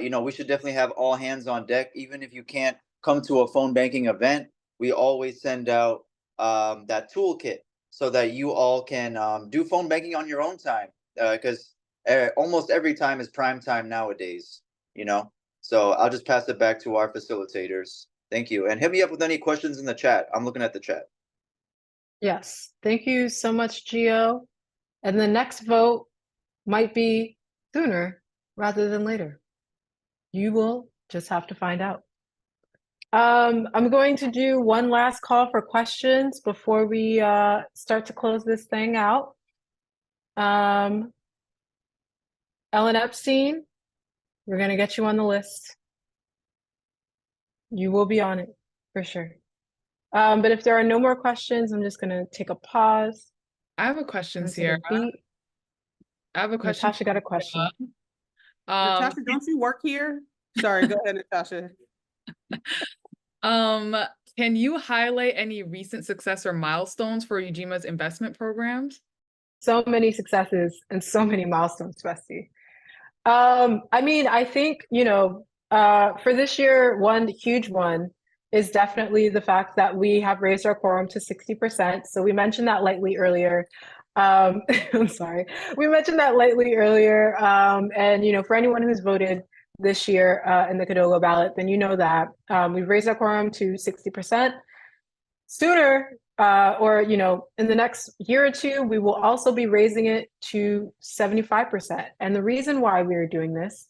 you know, we should definitely have all hands on deck. Even if you can't come to a phone banking event, we always send out that toolkit so that you all can do phone banking on your own time, because almost every time is prime time nowadays, you know. So I'll just pass it back to our facilitators. Thank you. And hit me up with any questions in the chat. I'm looking at the chat. Yes, thank you so much, Gio. And the next vote might be sooner rather than later. You will just have to find out. I'm going to do one last call for questions before we start to close this thing out. Ellen Epstein, we're going to get you on the list. You will be on it for sure. But if there are no more questions, I'm just going to take a pause. I have a question, Sierra. I have a question. Natasha got a question. Natasha, don't you work here? Sorry, go ahead, Natasha. Can you highlight any recent success or milestones for Ujima's investment programs? So many successes and so many milestones, Bestie. I mean, I think, you know, for this year, one huge one is definitely the fact that we have raised our quorum to 60%. So we mentioned that lightly earlier. I'm sorry. We mentioned that lightly earlier. And, you know, for anyone who's voted this year in the Cadogo ballot, then you know that we've raised our quorum to 60%. Sooner, or, you know, in the next year or two, we will also be raising it to 75%. And the reason why we are doing this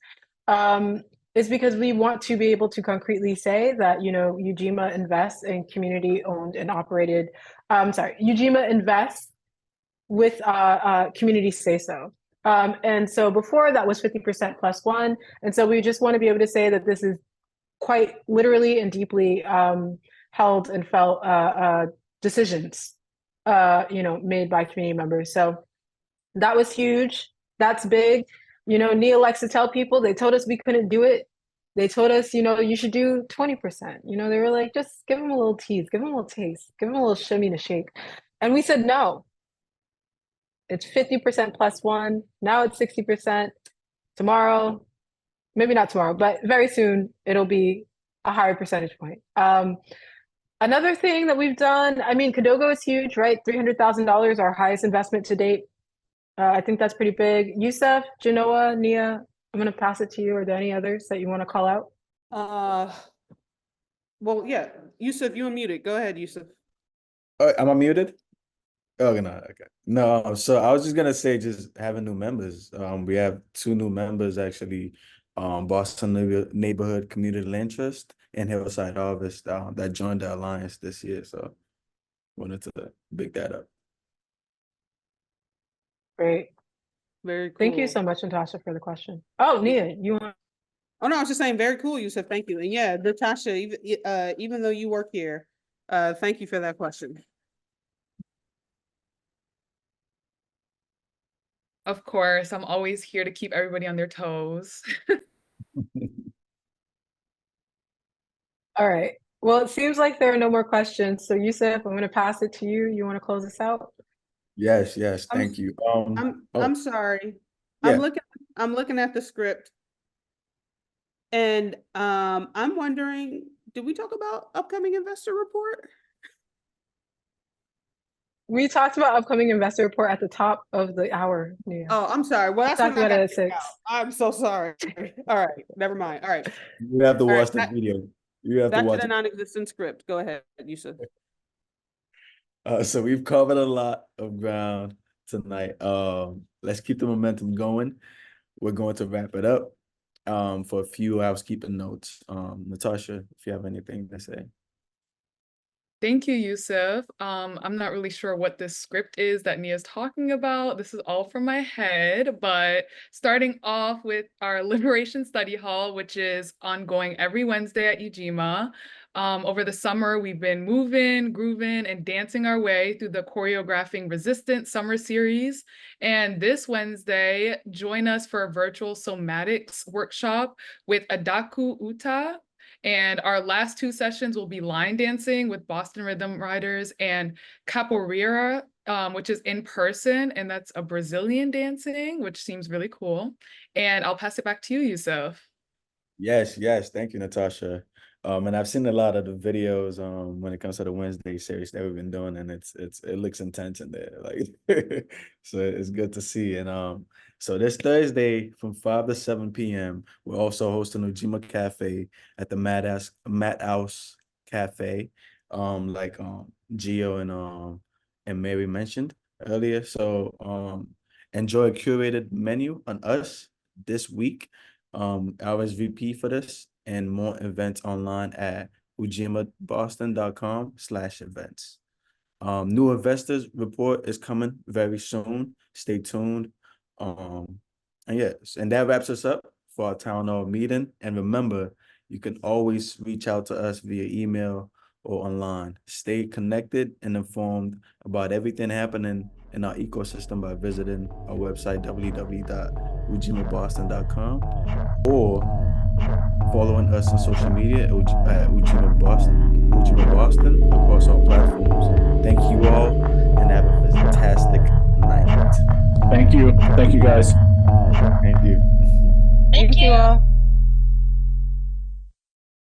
is because we want to be able to concretely say that, you know, Ujima invests in community owned and operated, Ujima invests with community say so. And so before that was 50% plus one. And so we just want to be able to say that this is quite literally and deeply held and felt decisions, you know, made by community members. So that was huge. That's big. You know, Nia likes to tell people, they told us we couldn't do it. They told us, you know, you should do 20%. You know, they were like, just give them a little tease, give them a little taste, give them a little shimmy to shake. And we said, no, it's 50% plus one. Now it's 60%. Tomorrow, maybe not tomorrow, but very soon, it'll be a higher percentage point. Another thing that we've done, I mean, Cadogo is huge, right? $300,000, our highest investment to date. I think that's pretty big. Yusuf, Genoa, Nia, I'm going to pass it to you. Are there any others that you want to call out? Well, yeah, Yusuf, you unmuted. Go ahead, Yusuf. Am I muted? Oh, no, okay. No, so I was just gonna say, just having new members. We have 2 new members actually. Boston Neighborhood Community Land Trust and Hillside Harvest that joined the alliance this year. So wanted to big that up. Great. Very cool. Thank you so much, Natasha, for the question. Oh, Nia, you want? Oh no, I was just saying, very cool, Yusuf. Thank you. And yeah, Natasha, even though you work here, thank you for that question. Of course, I'm always here to keep everybody on their toes. All right. Well, it seems like there are no more questions. So Yusuf, I'm going to pass it to you. You want to close us out? Yes, thank you. I'm sorry. Yeah. I'm looking at the script. And I'm wondering, did we talk about upcoming investor report? We talked about upcoming investor report at the top of the hour. Nia. Oh, I'm sorry. Well, that's talked what I about got it at 6. I'm so sorry. All right, never mind. All right. You have to watch the video. You have to Back watch to the it. non-existent script. Go ahead, Yusuf. So we've covered a lot of ground tonight. Let's keep the momentum going. We're going to wrap it up. For a few housekeeping notes. Natasha, if you have anything to say. Thank you, Yusuf. I'm not really sure what this script is that Nia's talking about. This is all from my head, but starting off with our Liberation Study Hall, which is ongoing every Wednesday at Ujima. Over the summer, we've been moving, grooving, and dancing our way through the Choreographing Resistance Summer Series. And this Wednesday, join us for a virtual somatics workshop with Adaku Uta. And our last 2 sessions will be line dancing with Boston Rhythm Riders and capoeira, which is in person, and that's a Brazilian dancing, which seems really cool. And I'll pass it back to you, Yusuf. Yes, thank you, Natasha. And I've seen a lot of the videos when it comes to the Wednesday series that we've been doing, and it looks intense in there. Like so it's good to see. And so this Thursday from 5 to 7 p.m. we're also hosting Ujima Cafe at the Matt House Cafe, like Gio and Mary mentioned earlier. So enjoy a curated menu on us this week. RSVP for this and more events online at ujimaboston.com/events. New investors report is coming very soon. Stay tuned. And yes, and that wraps us up for our town hall meeting. And remember, you can always reach out to us via email or online. Stay connected and informed about everything happening in our ecosystem by visiting our website, www.ujimaboston.com, or following us on social media at Ujima Boston across all platforms. Thank you all and have a fantastic night. Thank you. Thank you, guys. Thank you. Thank you all.